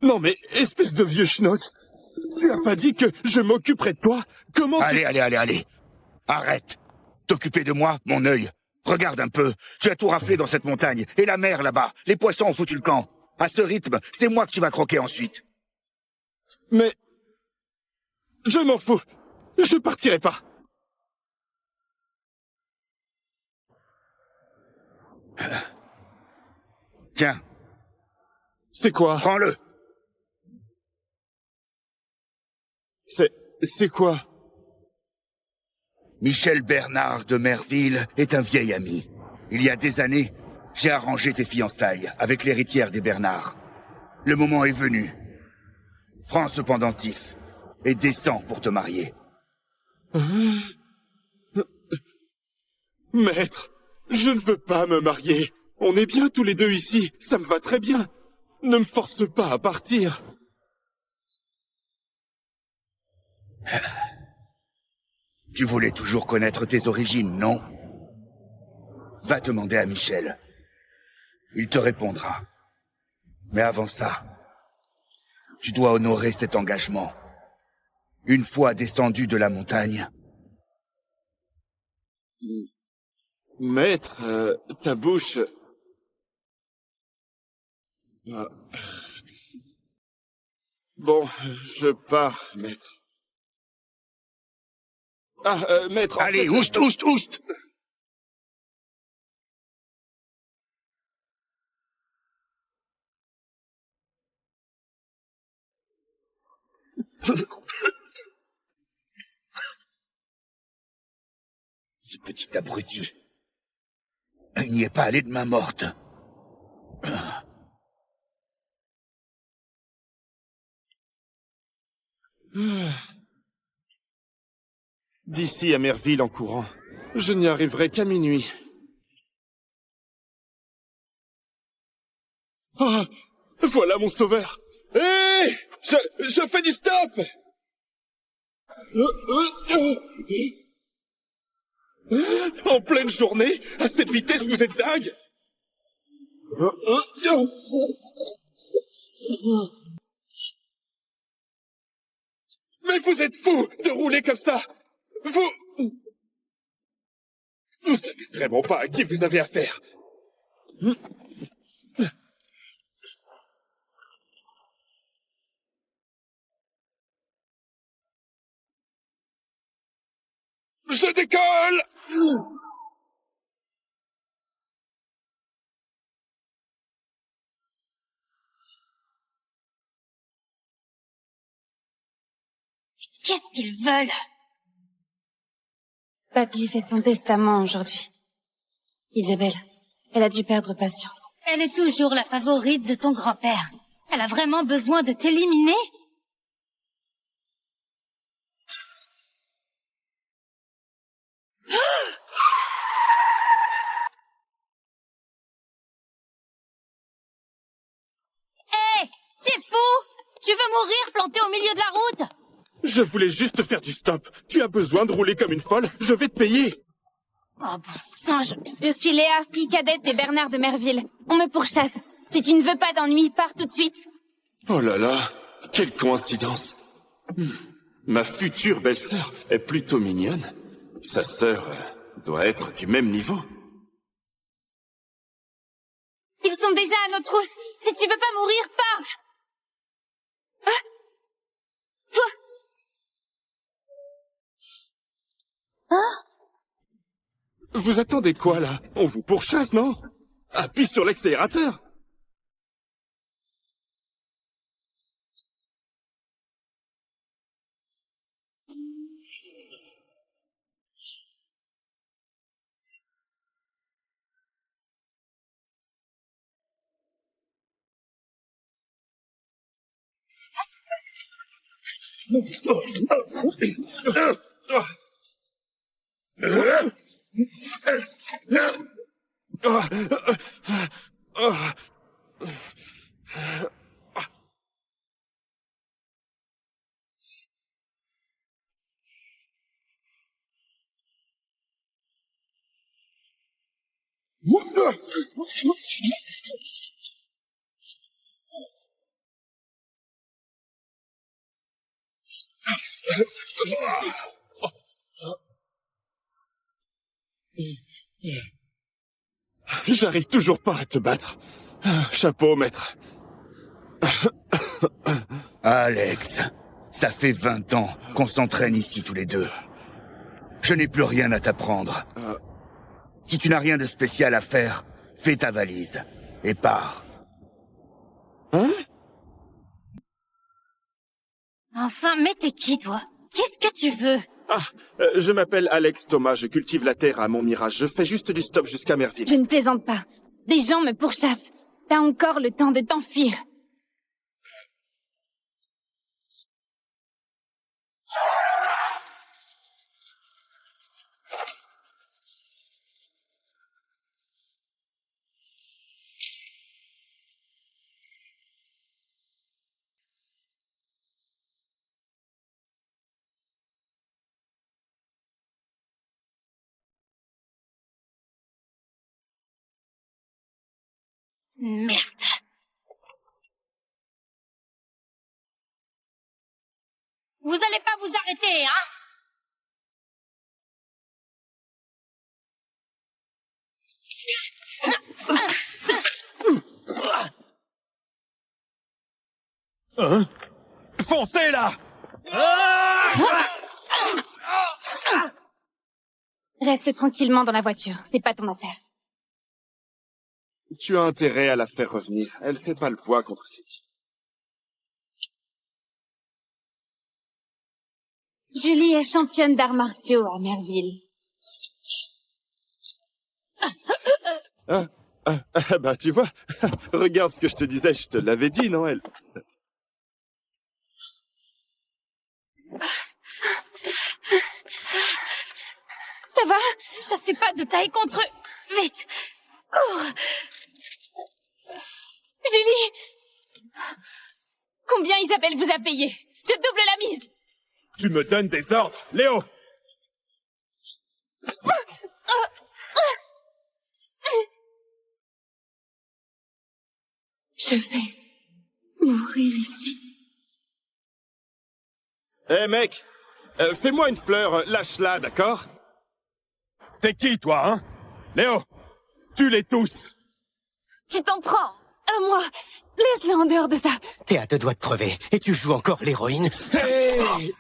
Non mais, espèce de vieux schnock, tu as pas dit que je m'occuperais de toi? Comment Allez, allez. Arrête. T'occuper de moi, mon œil. Regarde un peu. Tu as tout raflé dans cette montagne. Et la mer là-bas. Les poissons ont foutu le camp. À ce rythme, c'est moi que tu vas croquer ensuite. Mais... je m'en fous. Je partirai pas. Tiens. C'est quoi? Prends-le. C'est quoi? Michel Bernard de Merville est un vieil ami. Il y a des années, j'ai arrangé tes fiançailles avec l'héritière des Bernard. Le moment est venu. Prends ce pendentif et descends pour te marier. Maître, je ne veux pas me marier. On est bien tous les deux ici, ça me va très bien. Ne me force pas à partir. Tu voulais toujours connaître tes origines, non? Va demander à Michel. Il te répondra. Mais avant ça, tu dois honorer cet engagement. Une fois descendu de la montagne. Maître, ta bouche... Bon, je pars, maître. Maître, Allez, en fait... oust. Ce petit abruti. Il n'y est pas allé de main morte. D'ici à Merville en courant, je n'y arriverai qu'à minuit. Ah, voilà mon sauveur. Hé, je fais du stop. En pleine journée, à cette vitesse, vous êtes dingue. Mais vous êtes fou de rouler comme ça. Vous savez vraiment pas à qui vous avez affaire. Je décolle. Qu'est-ce qu'ils veulent? Papy fait son testament aujourd'hui. Isabelle, elle a dû perdre patience. Elle est toujours la favorite de ton grand-père. Elle a vraiment besoin de t'éliminer? Hé! T'es fou? Tu veux mourir planté au milieu de la route? Je voulais juste faire du stop. Tu as besoin de rouler comme une folle. Je vais te payer. Oh bon sang, Je suis Léa, fille cadette des Bernard de Merville. On me pourchasse. Si tu ne veux pas d'ennui, pars tout de suite. Oh là là, quelle coïncidence. Ma future belle-sœur est plutôt mignonne. Sa sœur doit être du même niveau. Ils sont déjà à nos trousses. Si tu veux pas mourir, pars. Ah, toi. Vous attendez quoi, là? On vous pourchasse, non? Appuie sur l'accélérateur. J'arrive toujours pas à te battre. Chapeau, maître. Alex, ça fait 20 ans qu'on s'entraîne ici tous les deux. Je n'ai plus rien à t'apprendre. Si tu n'as rien de spécial à faire, fais ta valise et pars. Hein? Enfin, mais t'es qui, toi? Qu'est-ce que tu veux? Je m'appelle Alex Thomas, je cultive la terre à Montmirage. Je fais juste du stop jusqu'à Merville. Je ne plaisante pas. Des gens me pourchassent. T'as encore le temps de t'enfuir. Merde. Vous allez pas vous arrêter, hein? Foncez, là! Reste tranquillement dans la voiture. C'est pas ton affaire. Tu as intérêt à la faire revenir. Elle fait pas le poids contre ces types. Julie est championne d'arts martiaux à Merville. Bah, tu vois, regarde ce que je te disais, je te l'avais dit, non, elle? Ça va? Je suis pas de taille contre eux. Vite! Cours! Julie! Combien Isabelle vous a payé? Je double la mise! Tu me donnes des ordres, Léo! Je vais mourir ici. Hé, mec! Fais-moi une fleur, lâche-la, d'accord? T'es qui, toi, hein? Léo! Tue-les tous! Tu t'en prends à moi. Laisse-le en dehors de ça. T'es à 2 doigts de crever, et tu joues encore l'héroïne. Hey!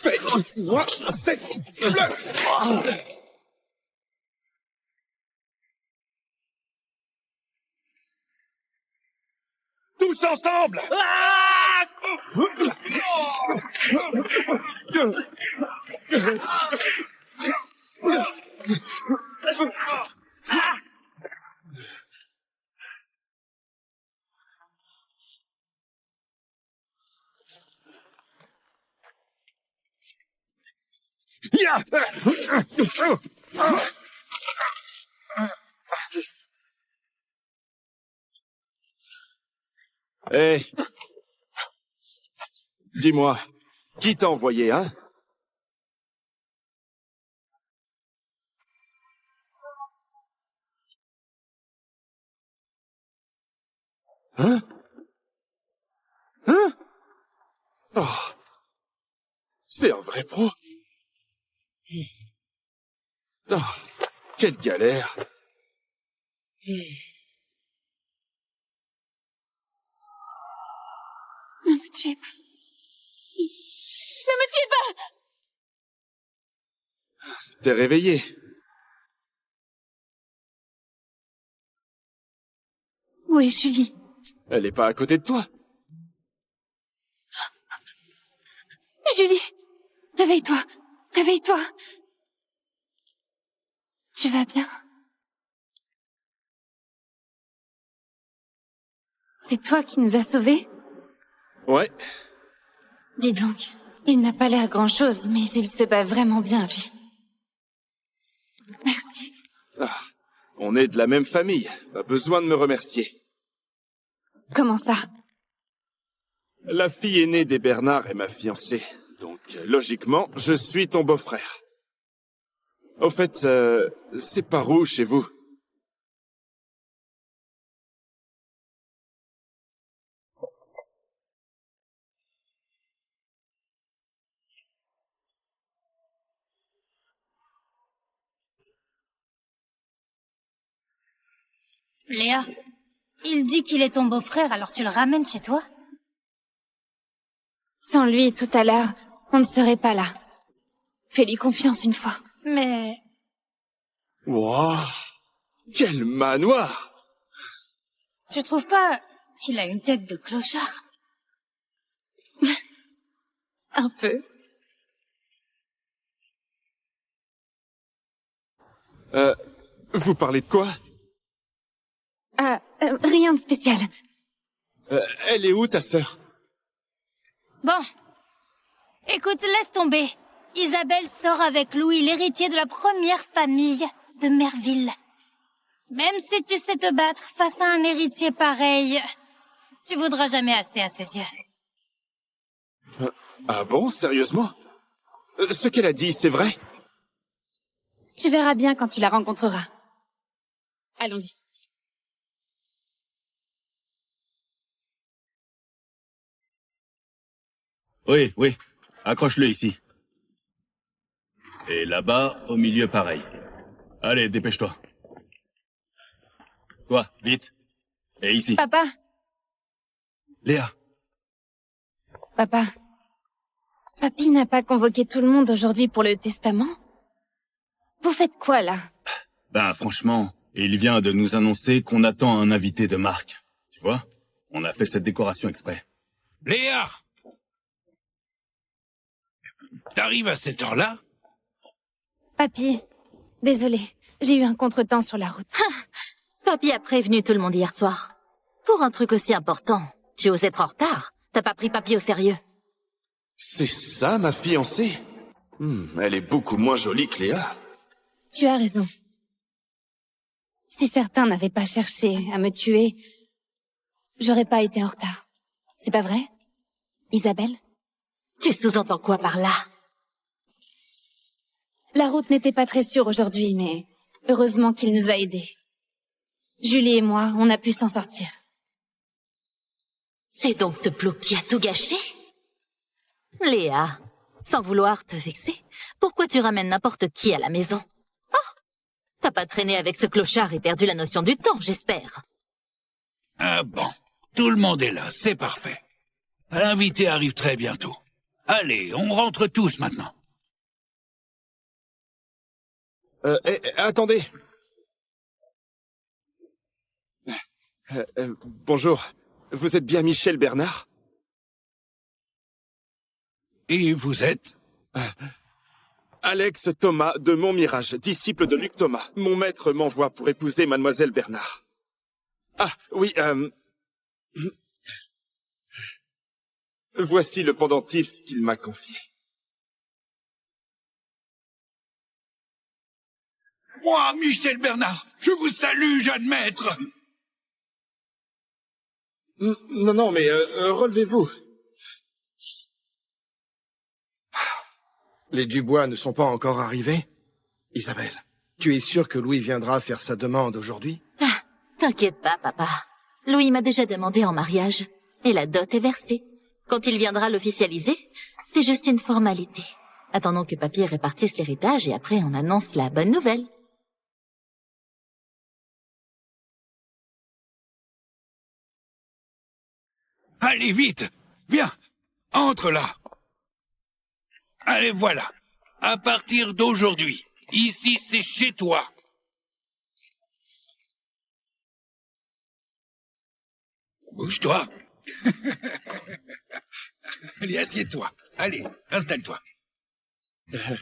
Fais-moi cette fleur! Tous ensemble! Hé! Dis-moi, qui t'a envoyé, hein? Hein? Hein? Oh, c'est un vrai pro. Oh, quelle galère. Ne me tuez pas. Ne me tuez pas! T'es réveillé. Où est Julie? Elle est pas à côté de toi. Julie! Réveille-toi! Réveille-toi! Tu vas bien? C'est toi qui nous as sauvés? Ouais. Dis donc, il n'a pas l'air grand-chose, mais il se bat vraiment bien, lui. Merci. Ah, on est de la même famille. Pas besoin de me remercier. Comment ça? La fille aînée des Bernard est ma fiancée. Donc, logiquement, je suis ton beau-frère. Au fait, c'est par où chez vous? Léa, il dit qu'il est ton beau-frère, alors tu le ramènes chez toi? Sans lui, tout à l'heure, on ne serait pas là. Fais-lui confiance une fois. Mais... Wow, quel manoir! tu trouves pas qu'il a une tête de clochard? Un peu. Vous parlez de quoi? Rien de spécial. Elle est où, ta sœur? Bon. Écoute, laisse tomber. Isabelle sort avec Louis, l'héritier de la première famille de Merville. Même si tu sais te battre face à un héritier pareil, tu voudras jamais assez à ses yeux. Ah bon, sérieusement? Ce qu'elle a dit, c'est vrai? Tu verras bien quand tu la rencontreras. Allons-y. Oui, oui. Accroche-le ici. Et là-bas, au milieu, pareil. Allez, dépêche-toi. Toi, vite. Et ici. Papa, Léa. papa. Papy n'a pas convoqué tout le monde aujourd'hui pour le testament? Vous faites quoi, là? Ben, franchement, il vient de nous annoncer qu'on attend un invité de marque. Tu vois? On a fait cette décoration exprès. Léa! T'arrives à cette heure-là? Papy, désolé, j'ai eu un contretemps sur la route. Papy a prévenu tout le monde hier soir. Pour un truc aussi important, tu oses être en retard. T'as pas pris Papy au sérieux. C'est ça, ma fiancée? Elle est beaucoup moins jolie que Léa. Tu as raison. Si certains n'avaient pas cherché à me tuer, j'aurais pas été en retard. C'est pas vrai, Isabelle? Tu sous-entends quoi par là? La route n'était pas très sûre aujourd'hui, mais heureusement qu'il nous a aidés. Julie et moi, on a pu s'en sortir. C'est donc ce plouc qui a tout gâché? Léa, sans vouloir te vexer, pourquoi tu ramènes n'importe qui à la maison? Oh, t'as pas traîné avec ce clochard et perdu la notion du temps, j'espère. Ah bon, tout le monde est là, c'est parfait. L'invité arrive très bientôt. Allez, on rentre tous maintenant. Attendez. Bonjour. Vous êtes bien Michel Bernard? Et vous êtes? Alex Thomas de Montmirage, disciple de Luc Thomas. Mon maître m'envoie pour épouser mademoiselle Bernard. Ah, oui, voici le pendentif qu'il m'a confié. Moi, Michel Bernard, je vous salue, jeune maître. Non, mais relevez-vous. Les Dubois ne sont pas encore arrivés? Isabelle, tu es sûre que Louis viendra faire sa demande aujourd'hui? Ah, t'inquiète pas, papa. Louis m'a déjà demandé en mariage. Et la dot est versée. Quand il viendra l'officialiser, c'est juste une formalité. Attendons que Papy répartisse l'héritage et après on annonce la bonne nouvelle. Allez, vite. Viens, entre là. Allez, voilà. À partir d'aujourd'hui, ici c'est chez toi. Bouge-toi. Allez, assieds-toi. Allez, installe-toi.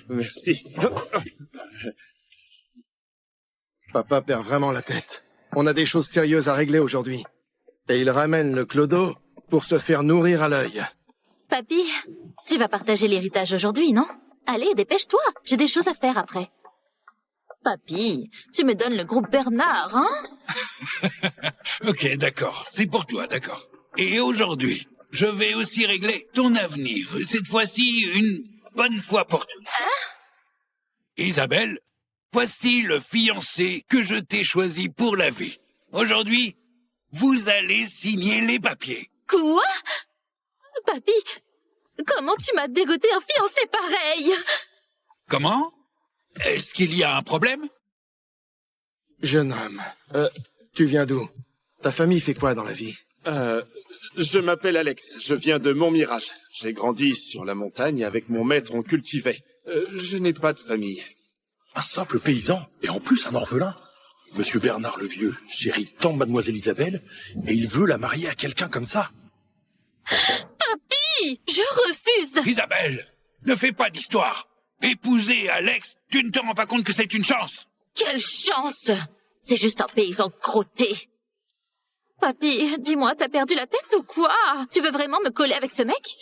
Merci. Papa perd vraiment la tête. On a des choses sérieuses à régler aujourd'hui. Et il ramène le clodo pour se faire nourrir à l'œil. Papy, tu vas partager l'héritage aujourd'hui, non? Allez, dépêche-toi, j'ai des choses à faire après. Papy, tu me donnes le groupe Bernard, hein? Ok, d'accord, c'est pour toi, d'accord. Et aujourd'hui, je vais aussi régler ton avenir. Cette fois-ci, une bonne fois pour toutes. Hein? Isabelle, voici le fiancé que je t'ai choisi pour la vie. Aujourd'hui, vous allez signer les papiers. Quoi? Papy, comment tu m'as dégoté un fiancé pareil? Comment? Est-ce qu'il y a un problème? Jeune homme, Tu viens d'où? Ta famille fait quoi dans la vie? Je m'appelle Alex, je viens de Montmirage. J'ai grandi sur la montagne, avec mon maître on cultivait. Je n'ai pas de famille. Un simple paysan, et en plus un orphelin. Monsieur Bernard le Vieux chérit tant mademoiselle Isabelle, et il veut la marier à quelqu'un comme ça. Papy, je refuse. Isabelle, ne fais pas d'histoire. Épouser Alex, tu ne te rends pas compte que c'est une chance? Quelle chance! C'est juste un paysan crotté. Papy, dis-moi, t'as perdu la tête ou quoi? Tu veux vraiment me coller avec ce mec?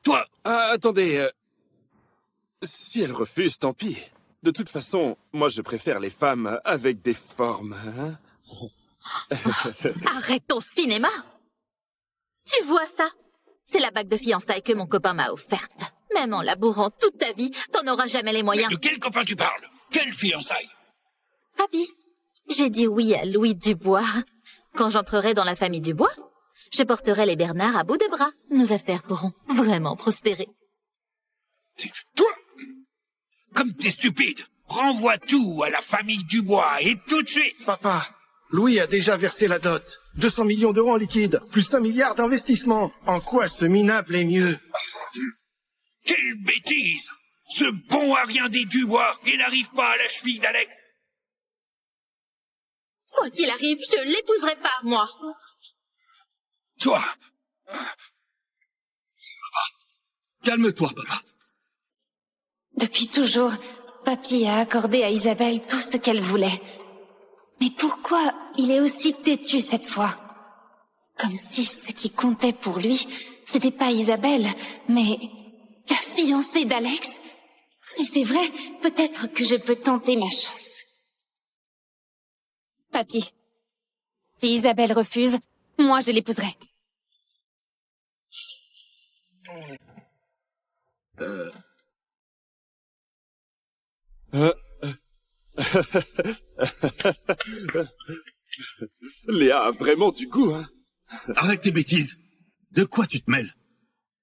Toi, Attendez, si elle refuse, tant pis. De toute façon, moi je préfère les femmes avec des formes, hein. Arrête ton cinéma! Tu vois ça? C'est la bague de fiançailles que mon copain m'a offerte. Même en labourant toute ta vie, t'en auras jamais les moyens. de quel copain tu parles? Quelle fiançailles? Papy, j'ai dit oui à Louis Dubois. Quand j'entrerai dans la famille Dubois, je porterai les Bernard à bout de bras. Nos affaires pourront vraiment prospérer. Toi, comme t'es stupide, renvoie tout à la famille Dubois et tout de suite. Papa, Louis a déjà versé la dot. 200 millions d'euros en liquide, plus 1 milliard d'investissements. En quoi ce minable est mieux? Quelle bêtise! Ce bon à rien des Dubois, il n'arrive pas à la cheville d'Alex. Quoi qu'il arrive, je l'épouserai pas, moi. Toi, Calme-toi, papa. Depuis toujours, Papy a accordé à Isabelle tout ce qu'elle voulait. Mais pourquoi il est aussi têtu cette fois? Comme si ce qui comptait pour lui, c'était pas Isabelle, mais la fiancée d'Alex. Si c'est vrai, peut-être que je peux tenter ma chance. Papy, si Isabelle refuse, moi je l'épouserai. Léa a vraiment du goût, hein. Arrête tes bêtises. De quoi tu te mêles?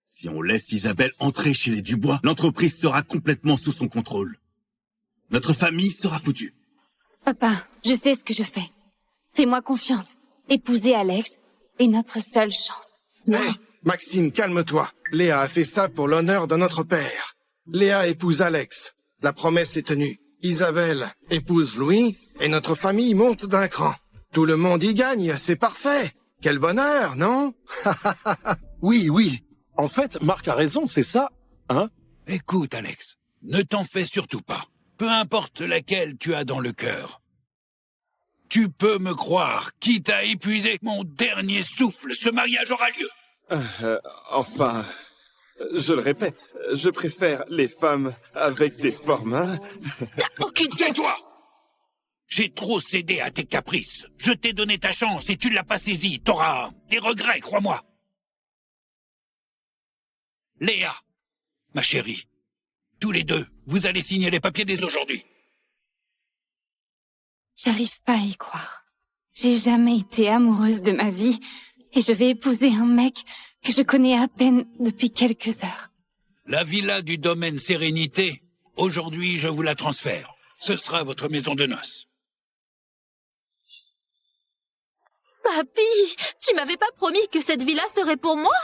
Si on laisse Isabelle entrer chez les Dubois, l'entreprise sera complètement sous son contrôle. Notre famille sera foutue. Papa, je sais ce que je fais. Fais-moi confiance. Épouser Alex est notre seule chance. Hey, Maxime, calme-toi. Léa a fait ça pour l'honneur de notre père. Léa épouse Alex. La promesse est tenue. Isabelle épouse Louis et notre famille monte d'un cran. Tout le monde y gagne, c'est parfait. Quel bonheur, non? Oui, oui. En fait, Marc a raison, c'est ça, hein? écoute Alex, ne t'en fais surtout pas. Peu importe laquelle tu as dans le cœur. Tu peux me croire, quitte à épuiser mon dernier souffle, ce mariage aura lieu. Enfin, je le répète, je préfère les femmes avec des formes, hein. Aucune tête. Tais-toi! J'ai trop cédé à tes caprices. Je t'ai donné ta chance et tu ne l'as pas saisie. T'auras des regrets, crois-moi. Léa, ma chérie, tous les deux, vous allez signer les papiers dès aujourd'hui. J'arrive pas à y croire. J'ai jamais été amoureuse de ma vie et je vais épouser un mec que je connais à peine depuis quelques heures. La villa du domaine Sérénité, aujourd'hui je vous la transfère. Ce sera votre maison de noces. Papy, tu m'avais pas promis que cette villa serait pour moi?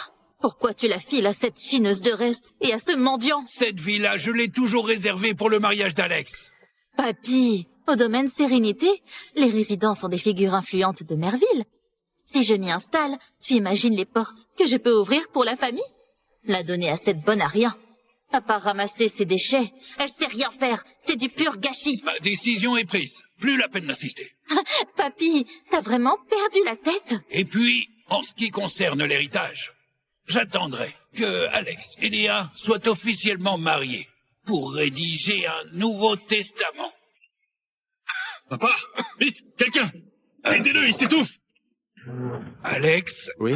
Pourquoi tu la files à cette chineuse de reste et à ce mendiant? Cette villa, je l'ai toujours réservée pour le mariage d'Alex. Papy, au domaine Sérénité, les résidents sont des figures influentes de Merville. Si je m'y installe, tu imagines les portes que je peux ouvrir pour la famille? La donner à cette bonne à rien. À part ramasser ses déchets, elle sait rien faire. C'est du pur gâchis. Ma décision est prise. Plus la peine d'insister. Papy, t'as vraiment perdu la tête? Et puis, en ce qui concerne l'héritage, j'attendrai que Alex et Léa soient officiellement mariés pour rédiger un nouveau testament. Papa, vite, quelqu'un! Aidez-le, il s'étouffe! Alex, Oui?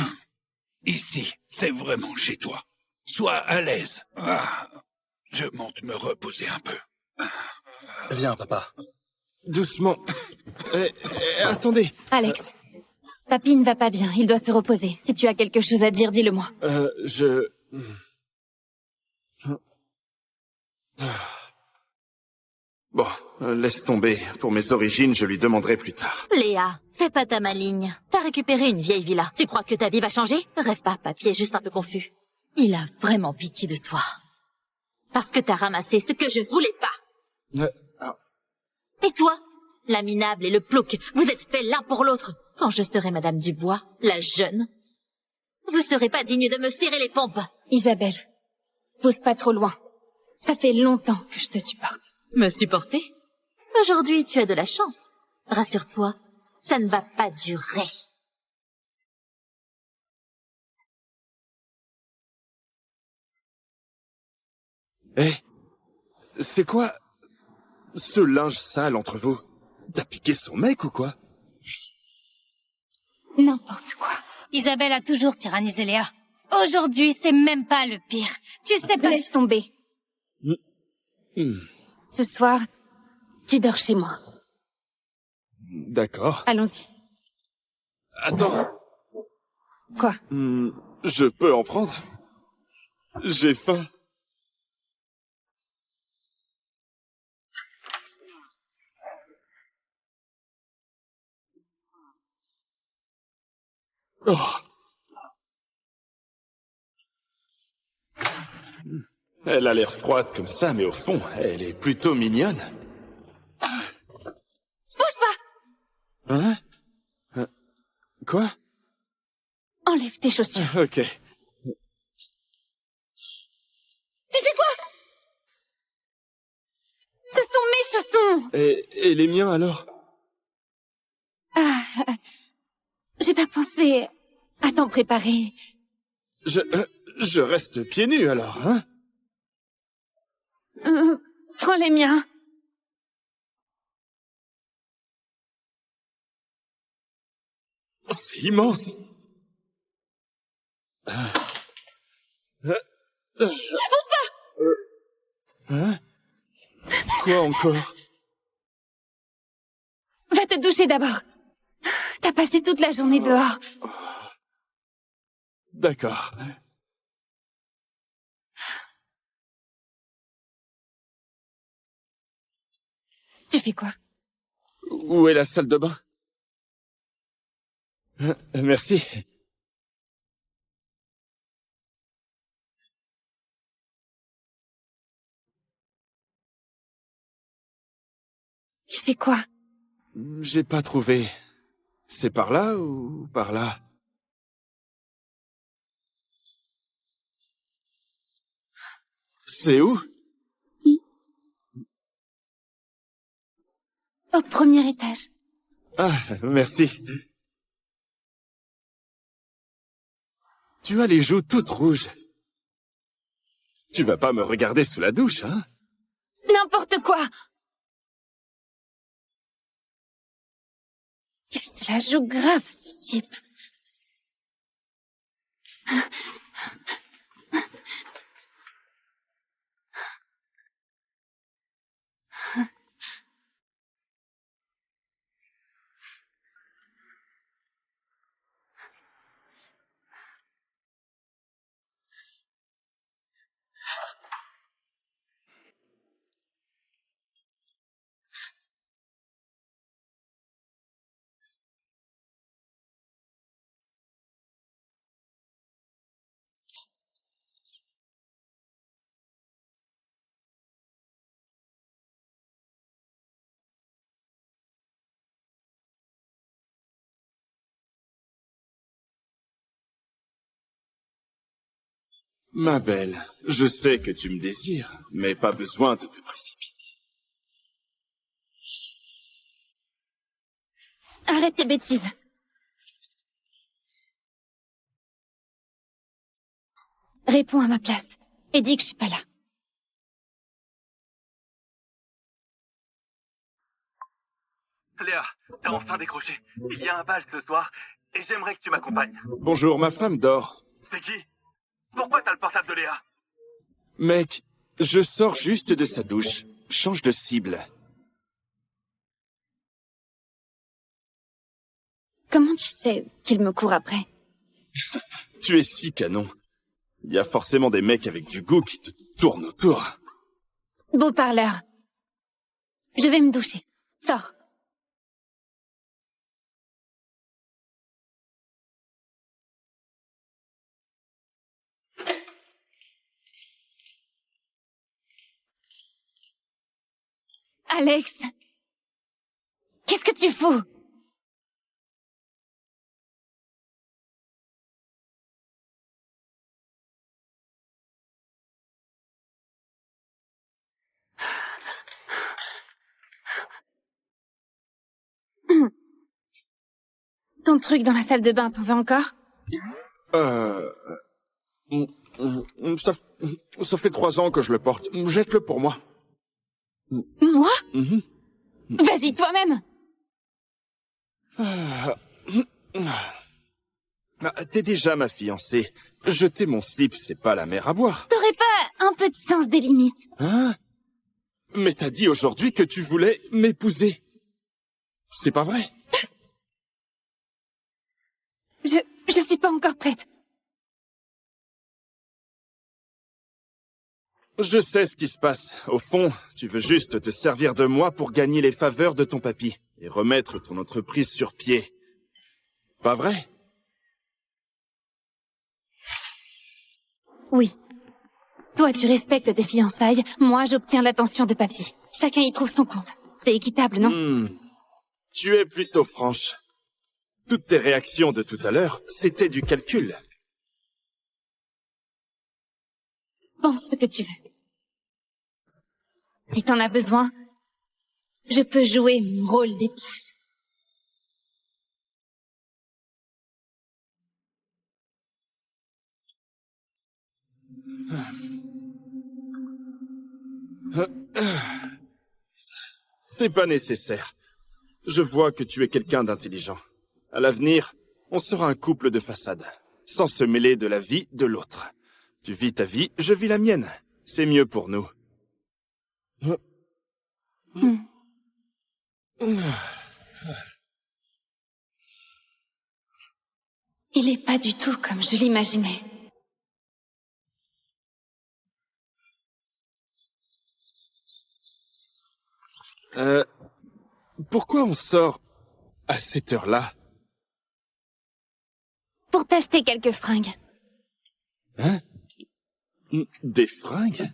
ici, c'est vraiment chez toi. Sois à l'aise. Je monte me reposer un peu. Viens, papa. Doucement. Attendez. Alex, Papy ne va pas bien, il doit se reposer. Si tu as quelque chose à dire, dis-le-moi. Bon, laisse tomber. Pour mes origines, je lui demanderai plus tard. Léa, fais pas ta maligne. T'as récupéré une vieille villa. Tu crois que ta vie va changer? Rêve pas, Papy est juste un peu confus. Il a vraiment pitié de toi. Parce que t'as ramassé ce que je voulais pas. Et toi, la minable et le plouc, vous êtes faits l'un pour l'autre. Quand je serai Madame Dubois, la jeune, vous serez pas digne de me serrer les pompes. Isabelle, pousse pas trop loin. Ça fait longtemps que je te supporte. Me supporter? Aujourd'hui, tu as de la chance. Rassure-toi, ça ne va pas durer. Hé, c'est quoi ce linge sale entre vous? T'as piqué son mec ou quoi? N'importe quoi. Isabelle a toujours tyrannisé Léa. Aujourd'hui, c'est même pas le pire. Tu sais pas... Laisse tomber. Ce soir, tu dors chez moi. D'accord. Allons-y. Attends. Quoi? Je peux en prendre? J'ai faim. Oh. Elle a l'air froide comme ça, mais au fond, elle est plutôt mignonne. Bouge pas! Hein? Quoi? Enlève tes chaussures. Ok. Tu fais quoi? Ce sont mes chaussons! Et les miens alors? Ah, j'ai pas pensé à t'en préparer. Je reste pieds nus alors, hein? Prends les miens. C'est immense. Bouge pas! Hein? Quoi encore? Va te doucher d'abord. T'as passé toute la journée dehors. D'accord. Tu fais quoi? Où est la salle de bain? Merci. Tu fais quoi? J'ai pas trouvé. C'est par là ou par là? C'est où? Au premier étage. Ah, merci. Tu as les joues toutes rouges. Tu vas pas me regarder sous la douche, hein? N'importe quoi! Il se la joue grave, ce type. Ma belle, je sais que tu me désires, mais pas besoin de te précipiter. Arrête tes bêtises. Réponds à ma place et dis que je suis pas là. Léa, t'as enfin décroché. Il y a un bal ce soir et j'aimerais que tu m'accompagnes. Bonjour, ma femme dort. C'est qui? Pourquoi t'as le portable de Léa? Mec, je sors juste de sa douche. Change de cible. Comment tu sais qu'il me court après? Tu es si canon. Il y a forcément des mecs avec du goût qui te tournent autour. Beau parleur. Je vais me doucher. Sors. Alex! Qu'est-ce que tu fous? Ton truc dans la salle de bain, t'en veux encore? Ça fait 3 ans que je le porte. Jette-le pour moi. Moi? Vas-y, toi-même! T'es déjà ma fiancée. Jeter mon slip, c'est pas la mer à boire. T'aurais pas un peu de sens des limites? Hein? Mais t'as dit aujourd'hui que tu voulais m'épouser. C'est pas vrai? Je suis pas encore prête. Je sais ce qui se passe. Au fond, tu veux juste te servir de moi pour gagner les faveurs de ton papy et remettre ton entreprise sur pied. Pas vrai? Oui. Toi, tu respectes tes fiançailles, moi, j'obtiens l'attention de papy. Chacun y trouve son compte. C'est équitable, non? Tu es plutôt franche. Toutes tes réactions de tout à l'heure, c'était du calcul. Pense ce que tu veux. Si t'en as besoin, je peux jouer mon rôle d'épouse. C'est pas nécessaire. Je vois que tu es quelqu'un d'intelligent. À l'avenir, on sera un couple de façade, sans se mêler de la vie de l'autre. Tu vis ta vie, je vis la mienne. C'est mieux pour nous. Il est pas du tout comme je l'imaginais. Pourquoi on sort à cette heure-là? Pour t'acheter quelques fringues. Hein? Des fringues?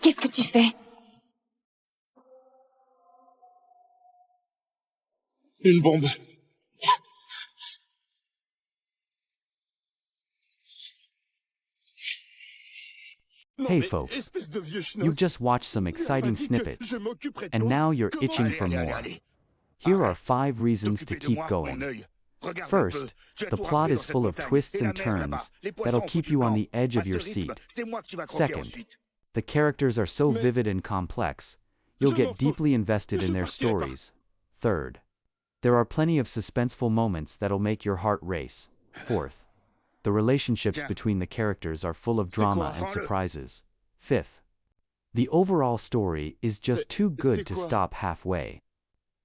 Qu'est-ce que tu fais? Une bombe. Hey folks, you've just watched some exciting snippets, and now you're itching for more. Here are 5 reasons to keep going. First, the plot is full of twists and turns that'll keep you on the edge of your seat. Second, the characters are so vivid and complex, you'll get deeply invested in their stories. Third, there are plenty of suspenseful moments that'll make your heart race. Fourth, the relationships between the characters are full of drama and surprises. Fifth, the overall story is just too good to stop halfway.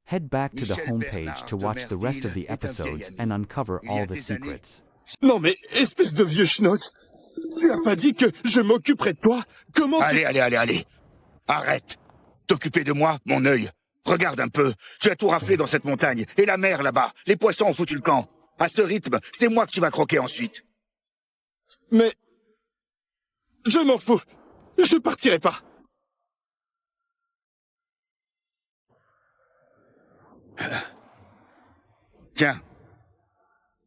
Head back to the homepage to watch the rest of the episodes and uncover all the secrets. Non mais, espèce de vieux schnock! Tu as pas dit que je m'occuperais de toi? Comment Allez. Arrête. T'occuper de moi, mon œil. Regarde un peu. Tu as tout raflé dans cette montagne. Et la mer là-bas. Les poissons ont foutu le camp. À ce rythme, c'est moi que tu vas croquer ensuite. Mais... je m'en fous. Je partirai pas. Tiens.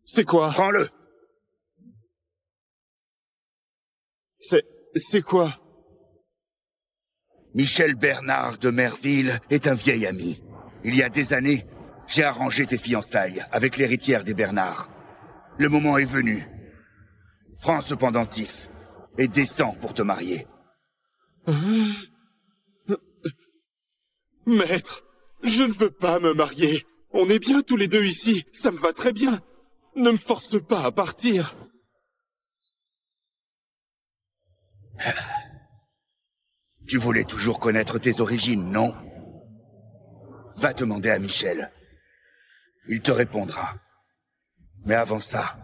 C'est quoi? Prends-le. C'est quoi? Michel Bernard de Merville est un vieil ami. Il y a des années, j'ai arrangé tes fiançailles avec l'héritière des Bernard. Le moment est venu. Prends ce pendentif et descends pour te marier. Maître, je ne veux pas me marier. On est bien tous les deux ici, ça me va très bien. Ne me force pas à partir. Tu voulais toujours connaître tes origines, non? Va demander à Michel. Il te répondra. Mais avant ça,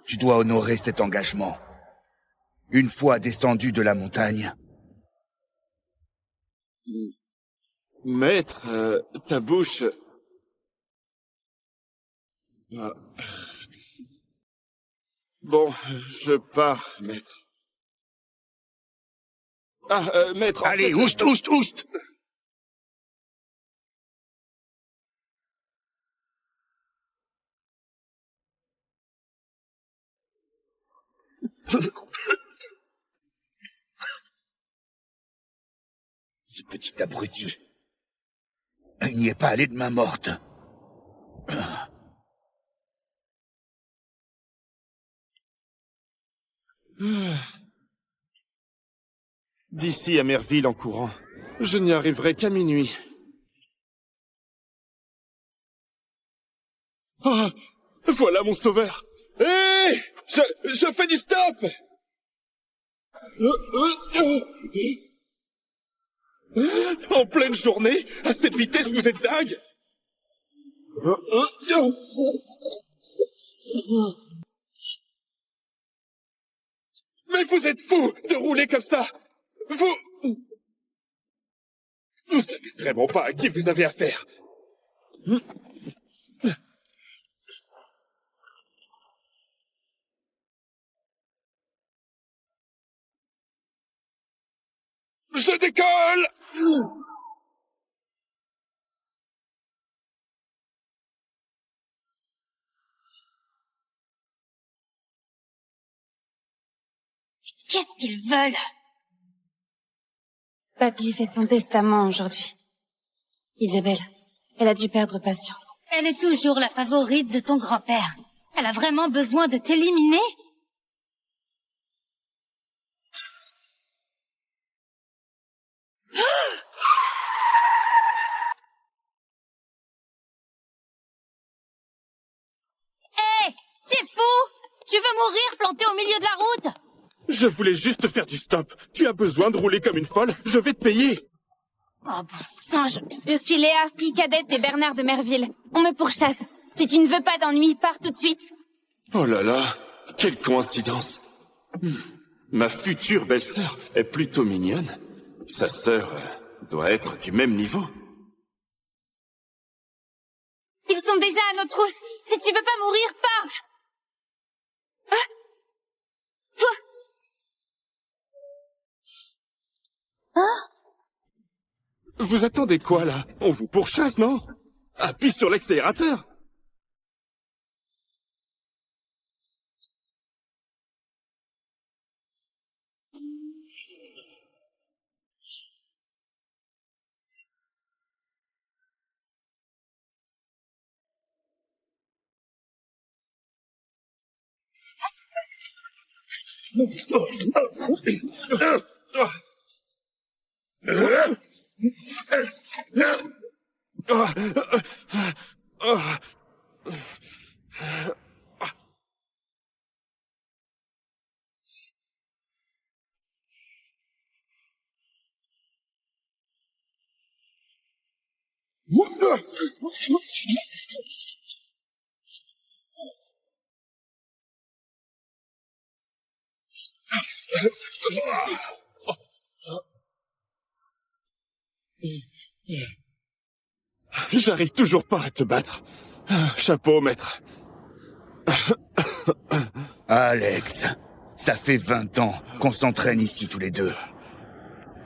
tu dois honorer cet engagement. Une fois descendu de la montagne. Maître, ta bouche... Bon, je pars, maître. Maître... Allez, oust, oust, oust! Ce petit abruti. Il n'y est pas allé de main morte. D'ici à Merville en courant, je n'y arriverai qu'à minuit. Ah, voilà mon sauveur. Hé, je fais du stop. En pleine journée, à cette vitesse, vous êtes dingue. Mais vous êtes fou de rouler comme ça. Vous savez vraiment pas à qui vous avez affaire. Je décolle! Qu'est-ce qu'ils veulent? Papy fait son testament aujourd'hui. Isabelle, elle a dû perdre patience. Elle est toujours la favorite de ton grand-père. Elle a vraiment besoin de t'éliminer? Hé! T'es fou? Tu veux mourir planté au milieu de la route? Je voulais juste faire du stop. Tu as besoin de rouler comme une folle. Je vais te payer. Oh bon sang, Je suis Léa, fille cadette des Bernard de Merville. On me pourchasse. Si tu ne veux pas d'ennui, pars tout de suite. Oh là là, quelle coïncidence. Ma future belle-sœur est plutôt mignonne. Sa sœur doit être du même niveau. Ils sont déjà à nos trousses. Si tu veux pas mourir, pars. Ah, toi. Hein? Vous attendez quoi, là? On vous pourchasse, non? Appuie sur l'accélérateur. J'arrive toujours pas à te battre. Chapeau, maître. Alex, ça fait 20 ans qu'on s'entraîne ici tous les deux.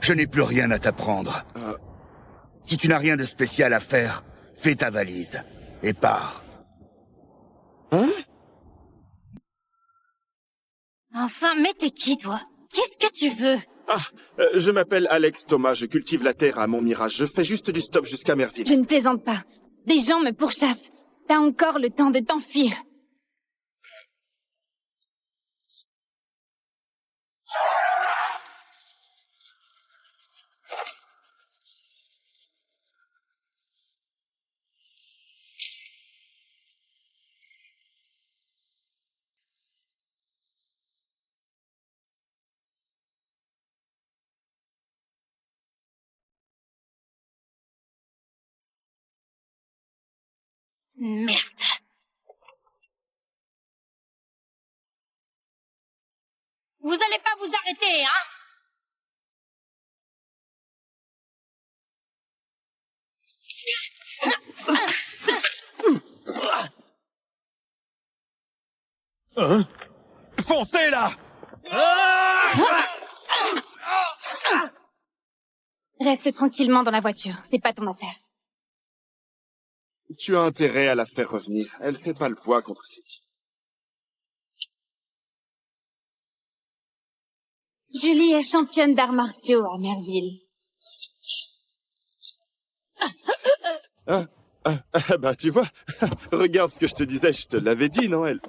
Je n'ai plus rien à t'apprendre. Si tu n'as rien de spécial à faire, fais ta valise et pars. Hein? Enfin, mais t'es qui, toi? Qu'est-ce que tu veux? Je m'appelle Alex Thomas, je cultive la terre à Montmirage. Je fais juste du stop jusqu'à Merville. Je ne plaisante pas. Des gens me pourchassent. T'as encore le temps de t'enfuir. Merde. Vous allez pas vous arrêter, hein? Hein? Foncez, là! Reste tranquillement dans la voiture, c'est pas ton affaire. Tu as intérêt à la faire revenir. Elle fait pas le poids contre Cédie. Julie est championne d'arts martiaux à Merville. Bah, tu vois, regarde ce que je te disais, je te l'avais dit, non, elle?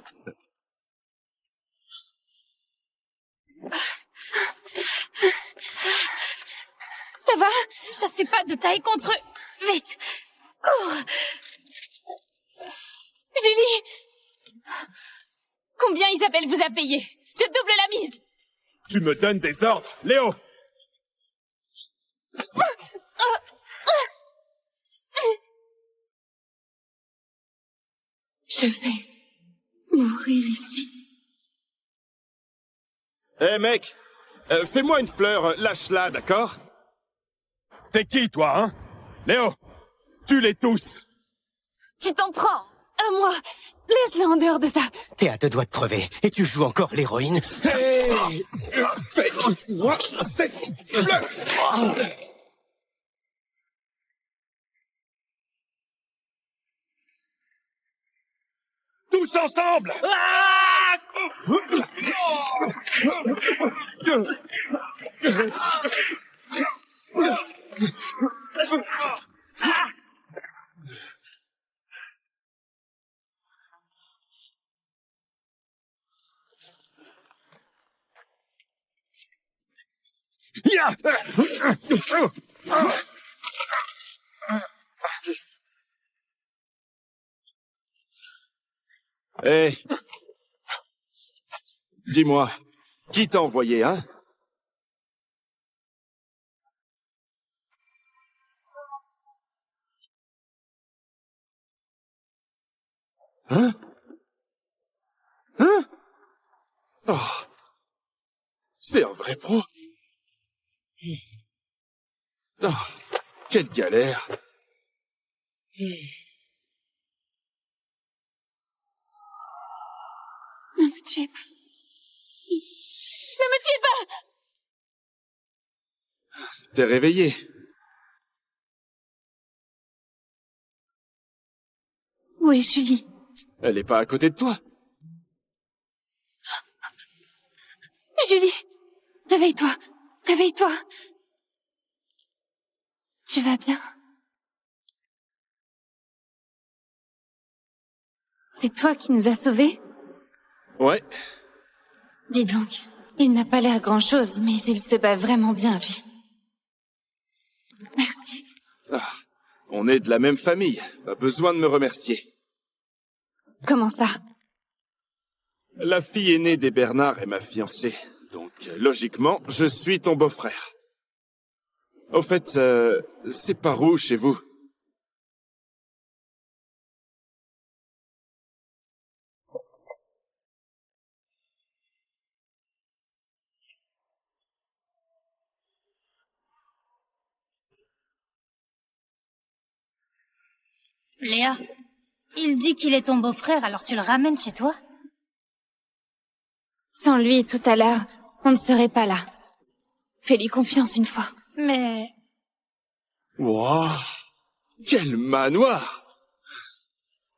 Ça va? Je suis pas de taille contre eux. Vite! Cours! Julie! Combien Isabelle vous a payé? Je double la mise! Tu me donnes des ordres, Léo! Je vais mourir ici. Hé, mec! Fais-moi une fleur, lâche-la, d'accord? T'es qui, toi, hein? Léo! Tue-les tous! Tu t'en prends à moi. Laisse-le en dehors de ça. T'es à deux doigts de crever, et tu joues encore l'héroïne. Hey! Fais-moi cette fleur! Tous ensemble! Hé! Dis-moi, qui t'a envoyé, hein? Hein? Hein? Oh! C'est un vrai pro! Oh, quelle galère! Ne me tuez pas. Ne me tuez pas! T'es réveillé? Où est Julie? Elle est pas à côté de toi? Julie! Réveille-toi! Réveille-toi! Tu vas bien? C'est toi qui nous as sauvés? Ouais. Dis donc, il n'a pas l'air grand-chose, mais il se bat vraiment bien, lui. Merci. Ah, on est de la même famille. Pas besoin de me remercier. Comment ça? La fille aînée des Bernard est ma fiancée. Donc, logiquement, je suis ton beau-frère. Au fait, c'est par où chez vous? Léa, il dit qu'il est ton beau-frère, alors tu le ramènes chez toi? Sans lui, tout à l'heure, on ne serait pas là. Fais-lui confiance une fois. Mais... Wow! Quel manoir!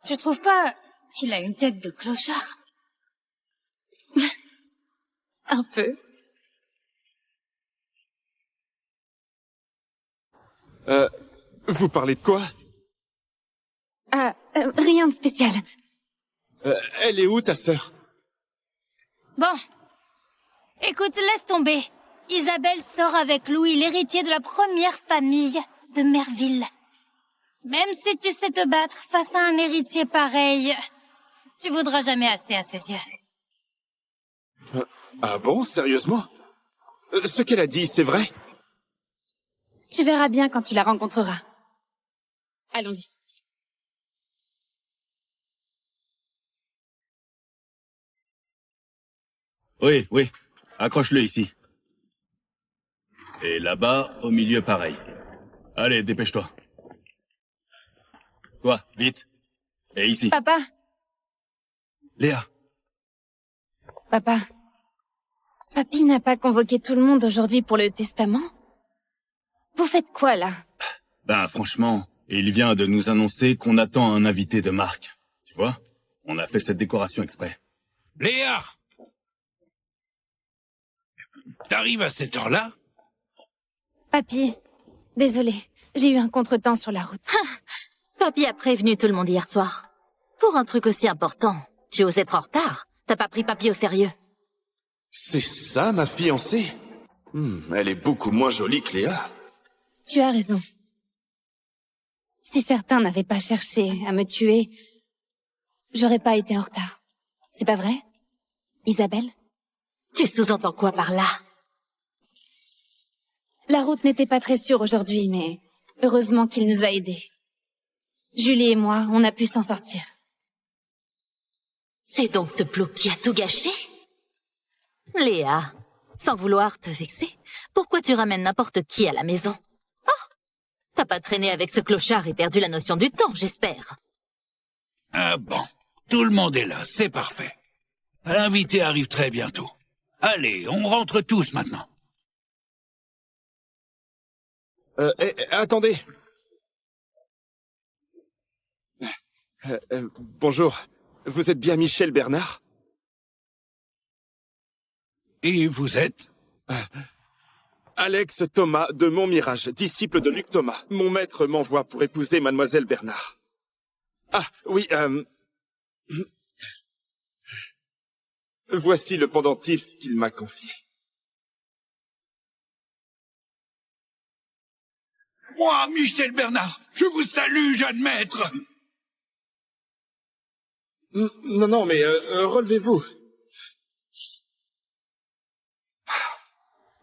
Tu trouves pas qu'il a une tête de clochard? Un peu. Vous parlez de quoi? Rien de spécial. Elle est où, ta sœur? Bon. Écoute, laisse tomber. Isabelle sort avec Louis, l'héritier de la première famille de Merville. Même si tu sais te battre face à un héritier pareil, tu voudras jamais assez à ses yeux. Ah bon, sérieusement? Ce qu'elle a dit, c'est vrai? Tu verras bien quand tu la rencontreras. Allons-y. Oui, oui. Accroche-le ici. Et là-bas, au milieu, pareil. Allez, dépêche-toi. Toi, vite. Et ici. Papa, Léa. papa. Papy n'a pas convoqué tout le monde aujourd'hui pour le testament? Vous faites quoi, là? Ben, franchement, il vient de nous annoncer qu'on attend un invité de marque. Tu vois? On a fait cette décoration exprès. Léa! T'arrives à cette heure-là? Papy, désolé, j'ai eu un contretemps sur la route. Papy a prévenu tout le monde hier soir. Pour un truc aussi important, tu oses être en retard. T'as pas pris Papy au sérieux. C'est ça, ma fiancée? Elle est beaucoup moins jolie que Léa. Tu as raison. Si certains n'avaient pas cherché à me tuer, j'aurais pas été en retard. C'est pas vrai, Isabelle? Tu sous-entends quoi par là? La route n'était pas très sûre aujourd'hui, mais heureusement qu'il nous a aidés. Julie et moi, on a pu s'en sortir. C'est donc ce plouc qui a tout gâché? Léa, sans vouloir te vexer, pourquoi tu ramènes n'importe qui à la maison? Oh, t'as pas traîné avec ce clochard et perdu la notion du temps, j'espère. Ah bon, tout le monde est là, c'est parfait. L'invité arrive très bientôt. Allez, on rentre tous maintenant. Attendez. Bonjour. Vous êtes bien Michel Bernard? Et vous êtes? Alex Thomas de Montmirage, disciple de Luc Thomas. Mon maître m'envoie pour épouser mademoiselle Bernard. Ah, oui, voici le pendentif qu'il m'a confié. Moi, Michel Bernard, je vous salue, jeune maître. Non, mais relevez-vous.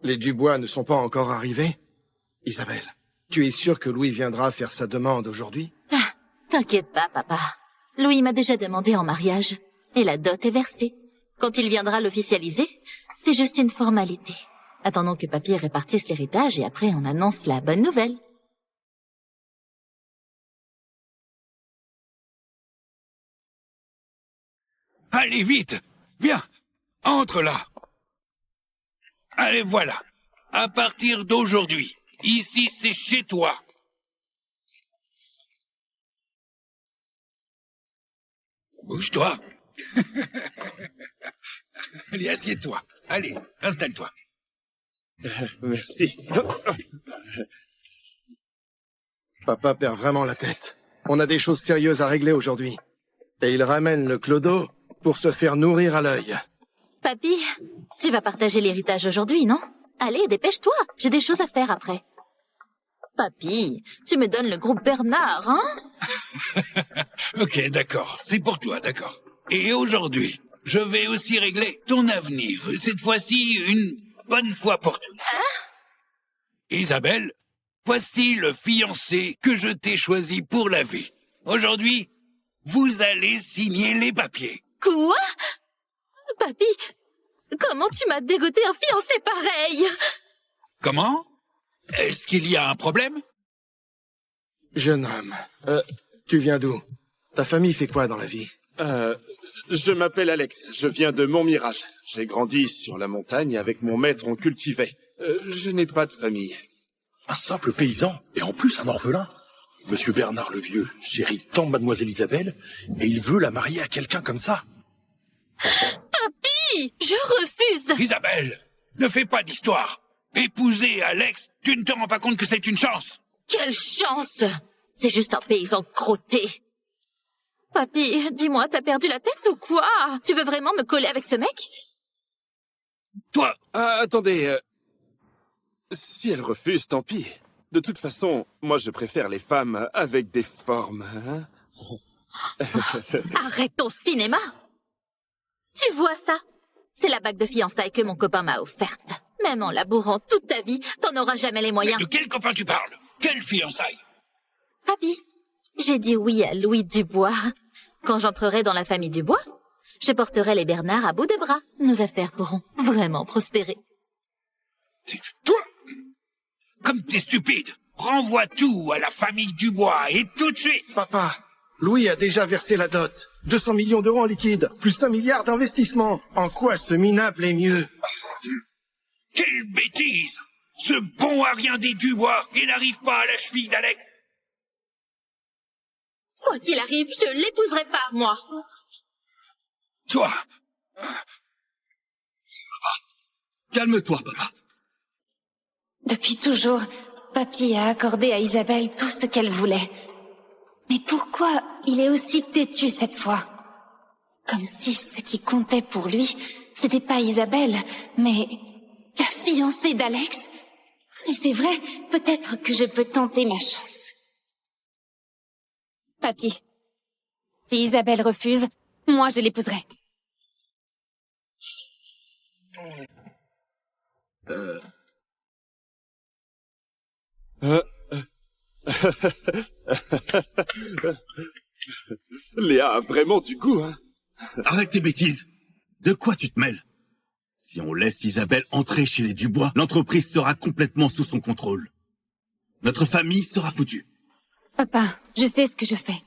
Les Dubois ne sont pas encore arrivés? Isabelle, tu es sûre que Louis viendra faire sa demande aujourd'hui? Ah, t'inquiète pas, papa. Louis m'a déjà demandé en mariage. Et la dot est versée. Quand il viendra l'officialiser, c'est juste une formalité. Attendons que Papy répartisse l'héritage et après on annonce la bonne nouvelle. Allez, vite. Viens, entre là. Allez, voilà. À partir d'aujourd'hui, ici c'est chez toi. Bouge-toi. Allez, assieds-toi. Allez, installe-toi. Merci. Papa perd vraiment la tête. On a des choses sérieuses à régler aujourd'hui. Et il ramène le clodo pour se faire nourrir à l'œil. Papy, tu vas partager l'héritage aujourd'hui, non? Allez, dépêche-toi, j'ai des choses à faire après. Papy, tu me donnes le groupe Bernard, hein? Ok, d'accord, c'est pour toi, d'accord. Et aujourd'hui, je vais aussi régler ton avenir, cette fois-ci une bonne fois pour toutes. Hein? Isabelle, voici le fiancé que je t'ai choisi pour la vie. Aujourd'hui, vous allez signer les papiers. Quoi? Papy, comment tu m'as dégoté un fiancé pareil? Comment? Est-ce qu'il y a un problème? Jeune homme, tu viens d'où? Ta famille fait quoi dans la vie? Je m'appelle Alex, je viens de Montmirage. J'ai grandi sur la montagne, avec mon maître on cultivait. Je n'ai pas de famille. Un simple paysan, et en plus un orphelin. Monsieur Bernard le Vieux chérit tant mademoiselle Isabelle, et il veut la marier à quelqu'un comme ça. Papy, je refuse. Isabelle, ne fais pas d'histoire. Épouser Alex, tu ne te rends pas compte que c'est une chance? Quelle chance! C'est juste un paysan crotté. Papy, dis-moi, t'as perdu la tête ou quoi? Tu veux vraiment me coller avec ce mec? Toi... attendez, si elle refuse, tant pis. De toute façon, moi je préfère les femmes avec des formes, hein? Arrête ton cinéma! Tu vois ça? C'est la bague de fiançailles que mon copain m'a offerte. Même en labourant toute ta vie, t'en auras jamais les moyens. Mais de quel copain tu parles? Quelle fiançailles? Papy, j'ai dit oui à Louis Dubois. Quand j'entrerai dans la famille Dubois, Je porterai les Bernard à bout de bras. Nos affaires pourront vraiment prospérer. Toi, comme t'es stupide, renvoie tout à la famille Dubois et tout de suite. Papa, Louis a déjà versé la dot. 200 millions d'euros en liquide, plus 1 milliard d'investissements. En quoi ce minable est mieux? Quelle bêtise! Ce bon à rien des Dubois, il n'arrive pas à la cheville d'Alex. Quoi qu'il arrive, je l'épouserai pas, moi. Toi, Calme-toi, papa. Depuis toujours, Papy a accordé à Isabelle tout ce qu'elle voulait. Mais pourquoi il est aussi têtu cette fois? Comme si ce qui comptait pour lui, c'était pas Isabelle, mais la fiancée d'Alex. Si c'est vrai, peut-être que je peux tenter ma chance. Papy, si Isabelle refuse, moi je l'épouserai. Léa a vraiment du goût, hein. Arrête tes bêtises. De quoi tu te mêles? Si on laisse Isabelle entrer chez les Dubois, l'entreprise sera complètement sous son contrôle. Notre famille sera foutue. Papa, je sais ce que je fais.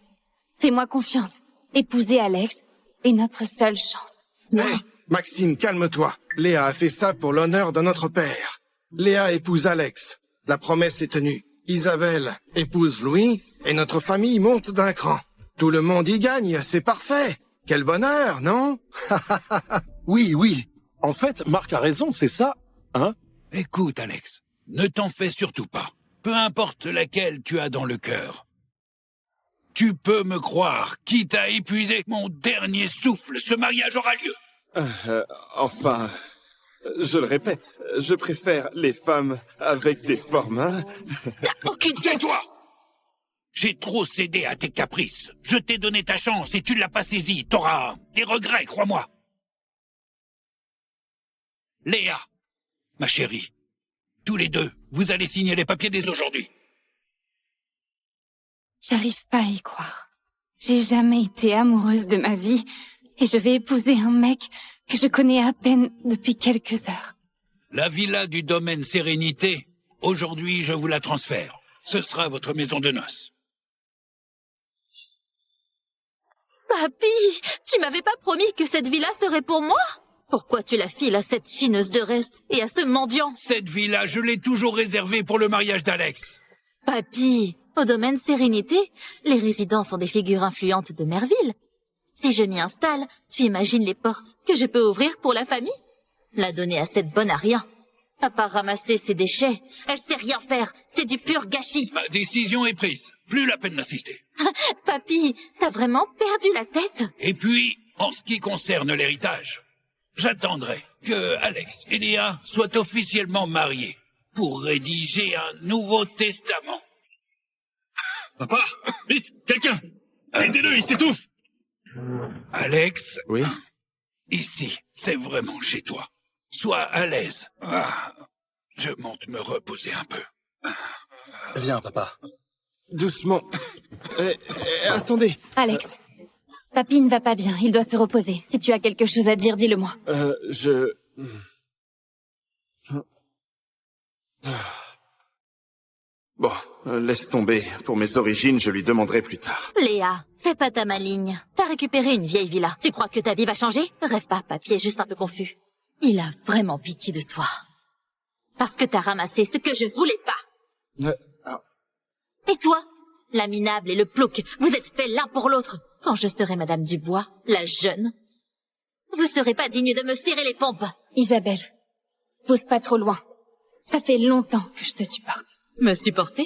Fais-moi confiance. Épouser Alex est notre seule chance. Hey, Maxime, calme-toi. Léa a fait ça pour l'honneur de notre père. Léa épouse Alex. La promesse est tenue. Isabelle épouse Louis et notre famille monte d'un cran. Tout le monde y gagne, c'est parfait. Quel bonheur, non? Oui, oui. En fait, Marc a raison, c'est ça, hein? écoute, Alex, ne t'en fais surtout pas. Peu importe laquelle tu as dans le cœur. Tu peux me croire, quitte à épuiser mon dernier souffle, ce mariage aura lieu. Enfin, je le répète, je préfère les femmes avec des formes, hein. Aucune tais-toi! J'ai trop cédé à tes caprices. Je t'ai donné ta chance et tu ne l'as pas saisie. T'auras des regrets, crois-moi. Léa, ma chérie, tous les deux, vous allez signer les papiers dès aujourd'hui. J'arrive pas à y croire. J'ai jamais été amoureuse de ma vie et je vais épouser un mec que je connais à peine depuis quelques heures. La villa du domaine Sérénité, aujourd'hui je vous la transfère. Ce sera votre maison de noces. Papy, tu m'avais pas promis que cette villa serait pour moi? Pourquoi tu la files à cette chineuse de reste et à ce mendiant? Cette villa, je l'ai toujours réservée pour le mariage d'Alex. Papy, au domaine Sérénité, les résidents sont des figures influentes de Merville. Si je m'y installe, tu imagines les portes que je peux ouvrir pour la famille? La donner à cette bonne à rien. À part ramasser ses déchets, elle sait rien faire. C'est du pur gâchis. Ma décision est prise. Plus la peine d'assister. Papy, t'as vraiment perdu la tête? Et puis, en ce qui concerne l'héritage, j'attendrai que Alex et Léa soient officiellement mariés pour rédiger un nouveau testament. Papa, vite, quelqu'un! Aidez-le, il s'étouffe! Alex? Oui? Ici, c'est vraiment chez toi. Sois à l'aise. Je monte me reposer un peu. Viens, papa. Doucement. Attendez. Alex, Papy ne va pas bien, il doit se reposer. Si tu as quelque chose à dire, dis-le-moi. Bon, laisse tomber. Pour mes origines, je lui demanderai plus tard. Léa, fais pas ta maligne. T'as récupéré une vieille villa. Tu crois que ta vie va changer? Rêve pas, Papy est juste un peu confus. Il a vraiment pitié de toi. Parce que t'as ramassé ce que je voulais pas. Et toi, la minable et le plouc, vous êtes faits l'un pour l'autre. Quand je serai Madame Dubois, la jeune, vous serez pas digne de me serrer les pompes. Isabelle, pousse pas trop loin. Ça fait longtemps que je te supporte. Me supporter?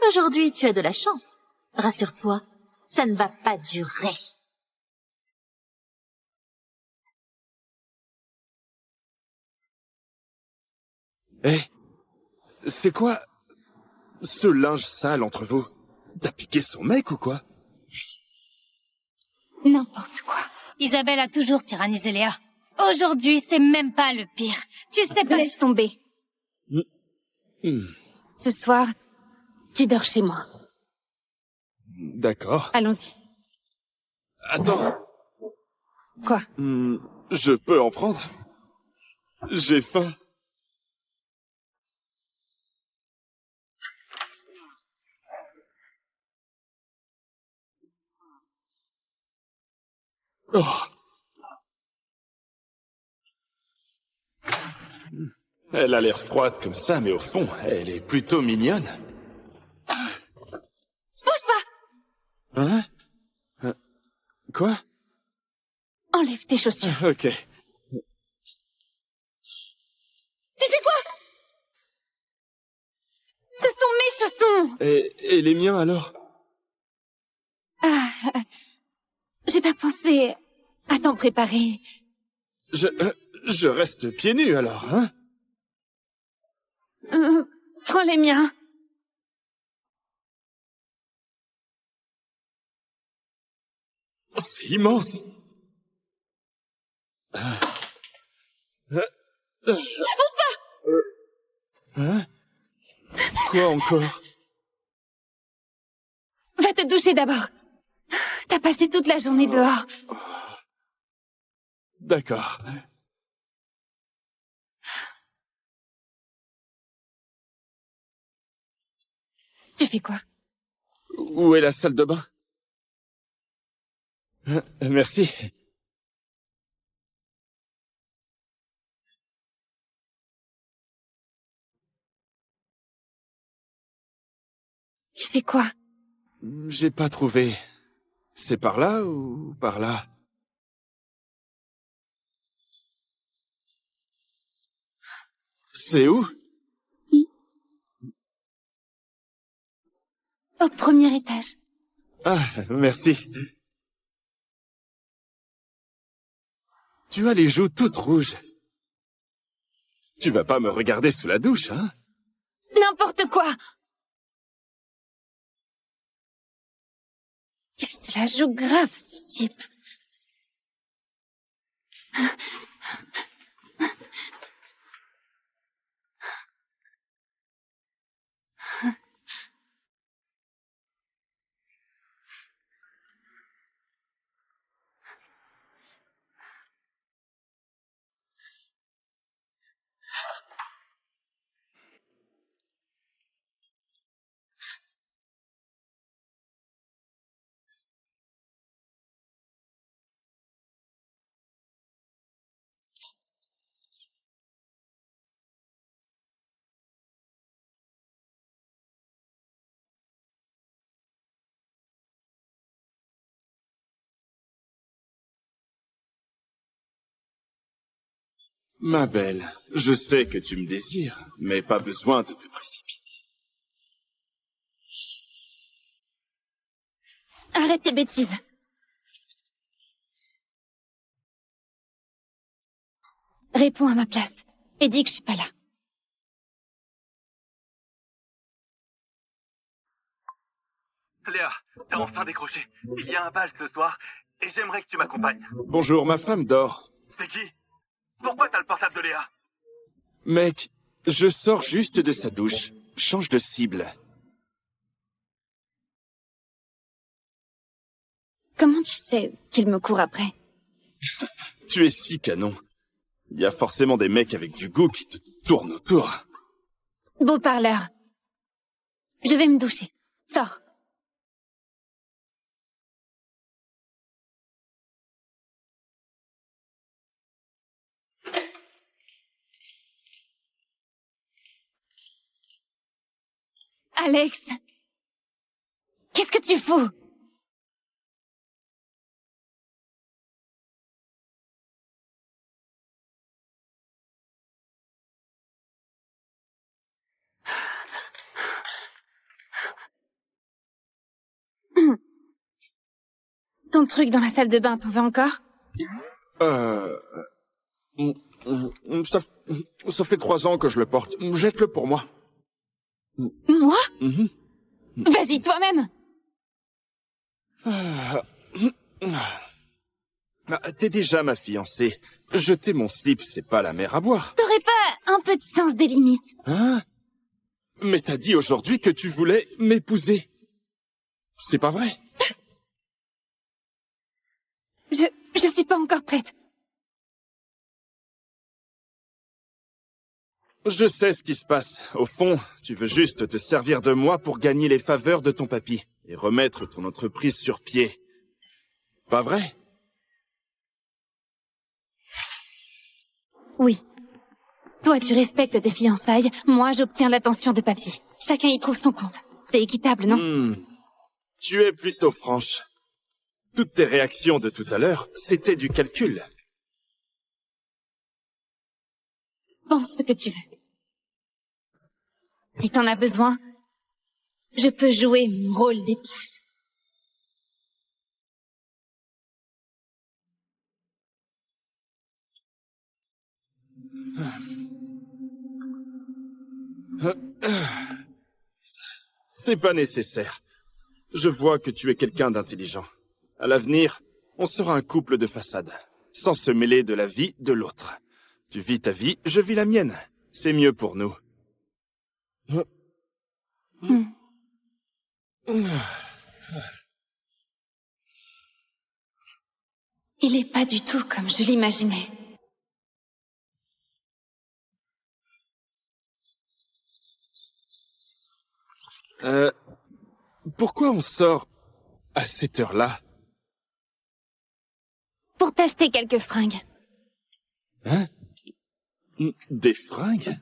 Aujourd'hui, tu as de la chance. Rassure-toi, ça ne va pas durer. C'est quoi ce linge sale entre vous? T'as piqué son mec ou quoi? N'importe quoi. Isabelle a toujours tyrannisé Léa. Aujourd'hui, c'est même pas le pire. Tu sais pas... Laisse tomber. Ce soir, tu dors chez moi. D'accord. Allons-y. Attends. Quoi? Je peux en prendre? J'ai faim. Oh. Elle a l'air froide comme ça, mais au fond, elle est plutôt mignonne. Bouge pas! Hein? Quoi? Enlève tes chaussures. Ok. Tu fais quoi? Ce sont mes chaussons! Et les miens alors? Ah, j'ai pas pensé à t'en préparer. Je reste pieds nus alors, hein? Prends les miens. C'est immense. Bouge pas! Hein? Quoi encore? Va te doucher d'abord. T'as passé toute la journée dehors. D'accord. Tu fais quoi? Où est la salle de bain? Merci. Tu fais quoi? J'ai pas trouvé. C'est par là ou par là? C'est où? Au premier étage. Ah, merci. Tu as les joues toutes rouges. Tu vas pas me regarder sous la douche, hein? N'importe quoi! Il se la joue grave, ce type. Ma belle, je sais que tu me désires, mais pas besoin de te précipiter. Arrête tes bêtises. Réponds à ma place et dis que je suis pas là. Léa, t'as enfin décroché. Il y a un bal ce soir et j'aimerais que tu m'accompagnes. Bonjour, ma femme dort. C'est qui? Pourquoi t'as le portable de Léa? Mec, je sors juste de sa douche. Change de cible. Comment tu sais qu'il me court après? Tu es si canon. Il y a forcément des mecs avec du goût qui te tournent autour. Beau parleur. Je vais me doucher. Sors. Alex, qu'est-ce que tu fous? Ton truc dans la salle de bain, t'en veux encore? Ça fait 3 ans que je le porte. Jette-le pour moi. Moi? Vas-y, toi-même. T'es déjà ma fiancée. Jeter mon slip, c'est pas la mer à boire. T'aurais pas un peu de sens des limites? Hein? Mais t'as dit aujourd'hui que tu voulais m'épouser. C'est pas vrai? Je suis pas encore prête. Je sais ce qui se passe. Au fond, tu veux juste te servir de moi pour gagner les faveurs de ton papy et remettre ton entreprise sur pied. Pas vrai? Oui. Toi, tu respectes tes fiançailles, moi, j'obtiens l'attention de papy. Chacun y trouve son compte. C'est équitable, non? Tu es plutôt franche. Toutes tes réactions de tout à l'heure, c'était du calcul. Pense ce que tu veux. Si t'en as besoin, je peux jouer mon rôle d'épouse. C'est pas nécessaire. Je vois que tu es quelqu'un d'intelligent. À l'avenir, on sera un couple de façade, sans se mêler de la vie de l'autre. Tu vis ta vie, je vis la mienne. C'est mieux pour nous. Il est pas du tout comme je l'imaginais. Pourquoi on sort à cette heure-là? Pour t'acheter quelques fringues. Hein? Des fringues?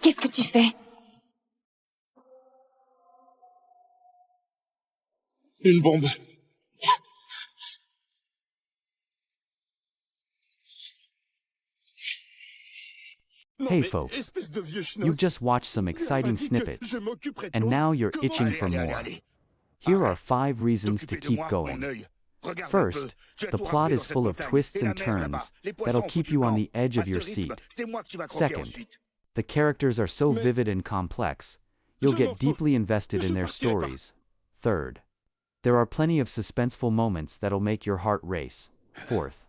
Qu'est-ce que tu fais? Une bombe. Hey folks, you've just watched some exciting snippets, and now you're itching for more. Here are 5 reasons to keep going. First, the plot is full of twists and turns that'll keep you on the edge of your seat. Second, the characters are so vivid and complex, you'll get deeply invested in their stories. Third, there are plenty of suspenseful moments that'll make your heart race. Fourth,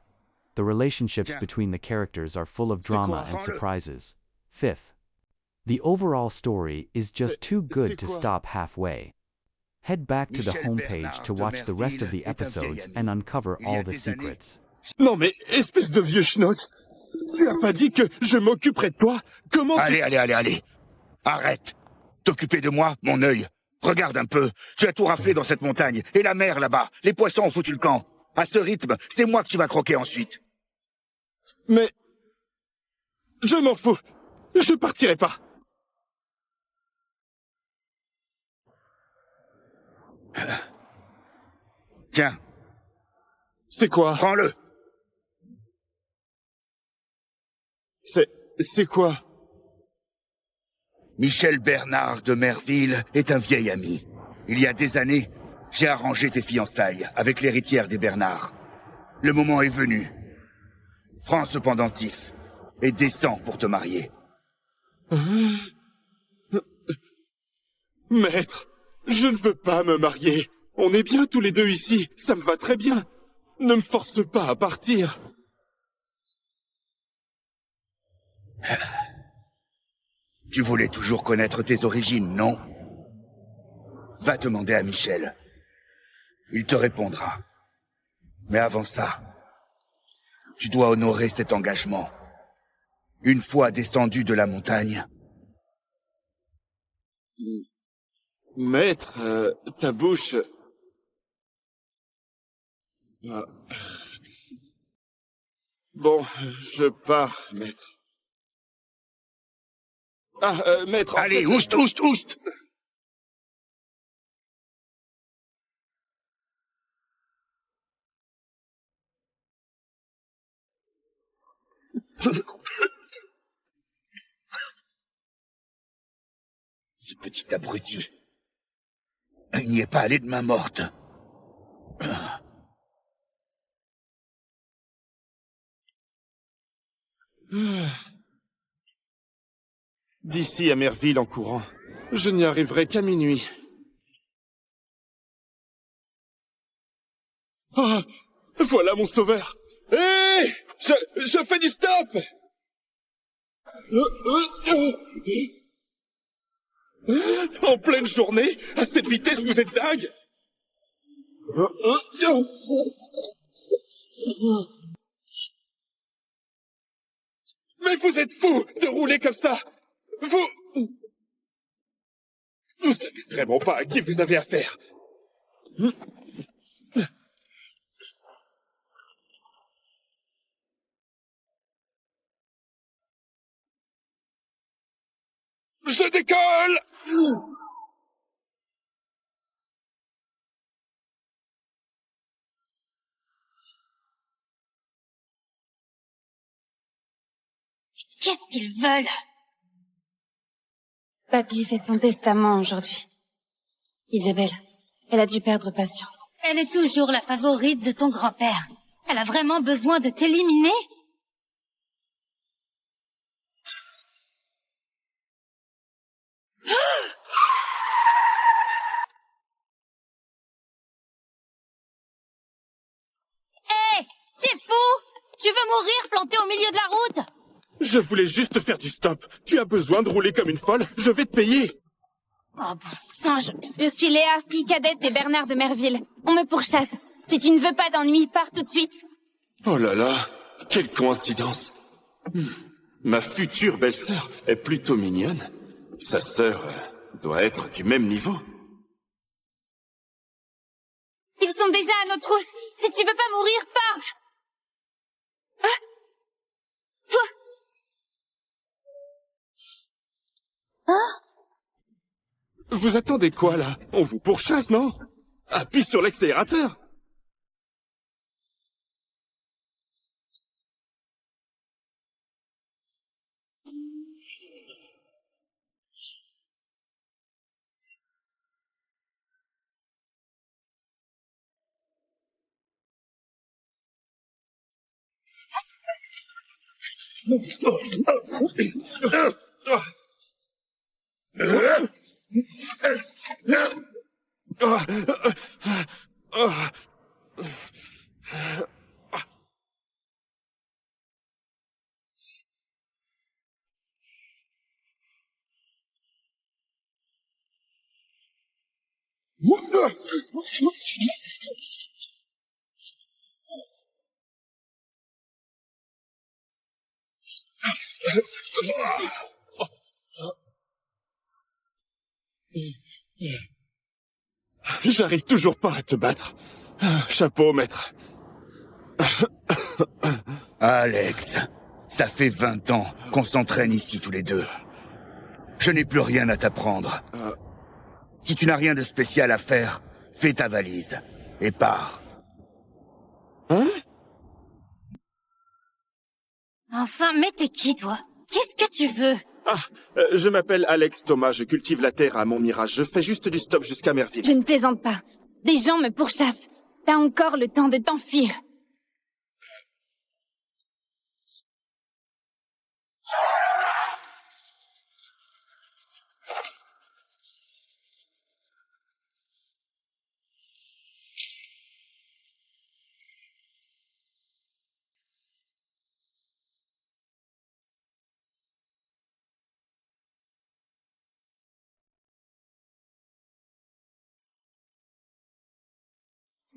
the relationships between the characters are full of drama and surprises. Fifth, the overall story is just too good to stop halfway. Head back to the homepage to watch the rest of the episodes and uncover all the secrets. Non mais, espèce de vieux schnock! Tu as pas dit que je m'occuperais de toi? Comment Allez. Arrête. T'occuper de moi, mon œil. Regarde un peu. Tu as tout raflé dans cette montagne. Et la mer là-bas. Les poissons ont foutu le camp. À ce rythme, c'est moi que tu vas croquer ensuite. Mais... je m'en fous. Je partirai pas. Tiens. C'est quoi? Prends-le. C'est quoi? Michel Bernard de Merville est un vieil ami. Il y a des années, j'ai arrangé tes fiançailles avec l'héritière des Bernard. Le moment est venu. Prends ce pendentif et descends pour te marier. Maître, je ne veux pas me marier. On est bien tous les deux ici, ça me va très bien. Ne me force pas à partir. Tu voulais toujours connaître tes origines, non? Va demander à Michel. Il te répondra. Mais avant ça, tu dois honorer cet engagement. Une fois descendu de la montagne. Maître, ta bouche... Bon, je pars, maître. Maître... Allez, oust! Ce petit abruti. Il n'y est pas allé de main morte. D'ici à Merville en courant, je n'y arriverai qu'à minuit. Ah, voilà mon sauveur. Hé, je fais du stop. En pleine journée, à cette vitesse, vous êtes dingue. Mais vous êtes fou de rouler comme ça. Vous savez vraiment pas à qui vous avez affaire. Je décolle! Qu'est-ce qu'ils veulent? Papy fait son testament aujourd'hui. Isabelle, elle a dû perdre patience. Elle est toujours la favorite de ton grand-père. Elle a vraiment besoin de t'éliminer? Hé! T'es fou? Tu veux mourir planté au milieu de la route? Je voulais juste faire du stop. Tu as besoin de rouler comme une folle. Je vais te payer. Oh bon sang, Je suis Léa, fille cadette des Bernard de Merville. On me pourchasse. Si tu ne veux pas d'ennui, pars tout de suite. Oh là là, quelle coïncidence. Ma future belle-sœur est plutôt mignonne. Sa sœur doit être du même niveau. Ils sont déjà à nos trousses. Si tu veux pas mourir, pars. Ah, toi. Hein? Vous attendez quoi, là? On vous pourchasse, non? Appuie sur l'accélérateur. J'arrive toujours pas à te battre. Chapeau, maître. Alex, ça fait 20 ans qu'on s'entraîne ici tous les deux. Je n'ai plus rien à t'apprendre. Si tu n'as rien de spécial à faire, fais ta valise et pars. Hein? Enfin, mais t'es qui, toi? Qu'est-ce que tu veux? Je m'appelle Alex Thomas, je cultive la terre à Montmirage. Je fais juste du stop jusqu'à Merville. Je ne plaisante pas. Des gens me pourchassent. T'as encore le temps de t'enfuir.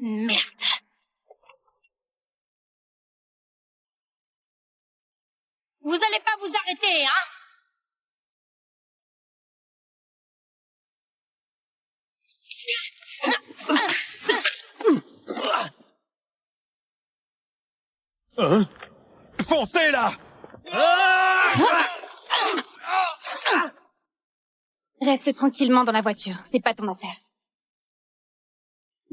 Merde. Vous allez pas vous arrêter, hein? Hein? Foncez, là! Reste tranquillement dans la voiture. C'est pas ton affaire.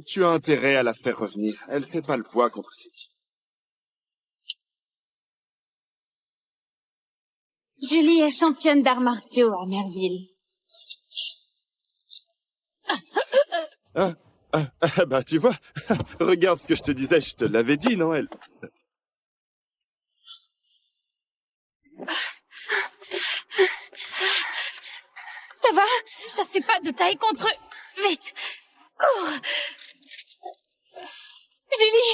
Tu as intérêt à la faire revenir. Elle fait pas le poids contre ces types. Julie est championne d'arts martiaux à Merville. Bah, tu vois, regarde ce que je te disais, je te l'avais dit, non, elle? Ça va? Je suis pas de taille contre eux. Vite! Cours! Julie!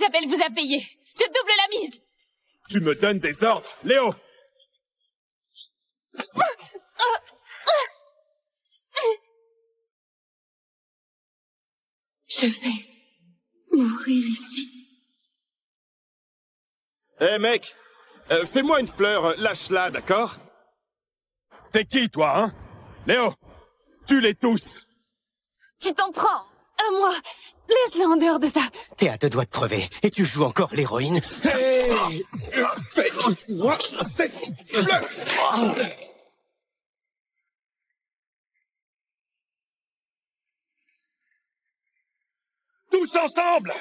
Isabelle vous a payé. Je double la mise. Tu me donnes des ordres, Léo! Je vais mourir ici. Hé mec, fais-moi une fleur, lâche-la, d'accord? T'es qui, toi, hein? Léo! Tue-les tous! Tu t'en prends à moi. Laisse-le en dehors de ça. T'es à 2 doigts de crever, et tu joues encore l'héroïne. Hé! Fais-moi cette fleur! Tous ensemble!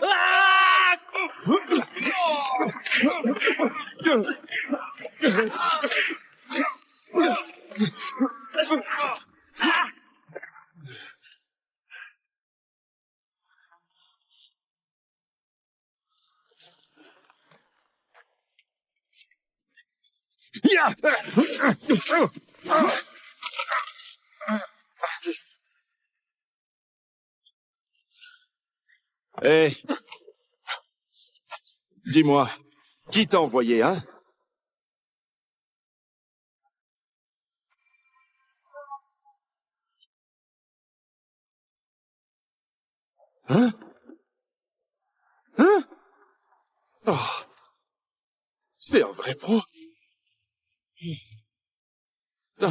Hé! Dis-moi, qui t'a envoyé, hein? Hein? Hein? Oh! C'est un vrai pro! Oh,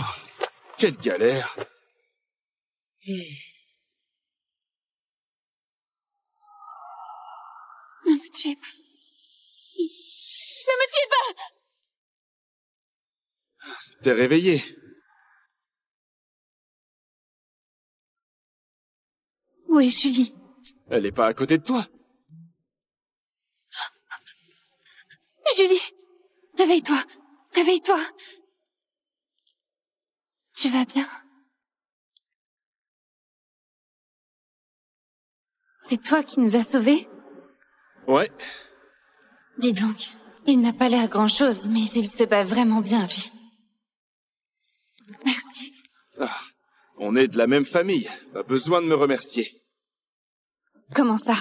quelle galère! Ne me tuez pas. Ne me tuez pas! T'es réveillé? Où est Julie? Elle est pas à côté de toi? Julie! Réveille-toi! Réveille-toi! Tu vas bien? C'est toi qui nous as sauvés? Ouais. Dis donc, il n'a pas l'air grand-chose, mais il se bat vraiment bien, lui. Merci. Ah, on est de la même famille, pas besoin de me remercier. Comment ça?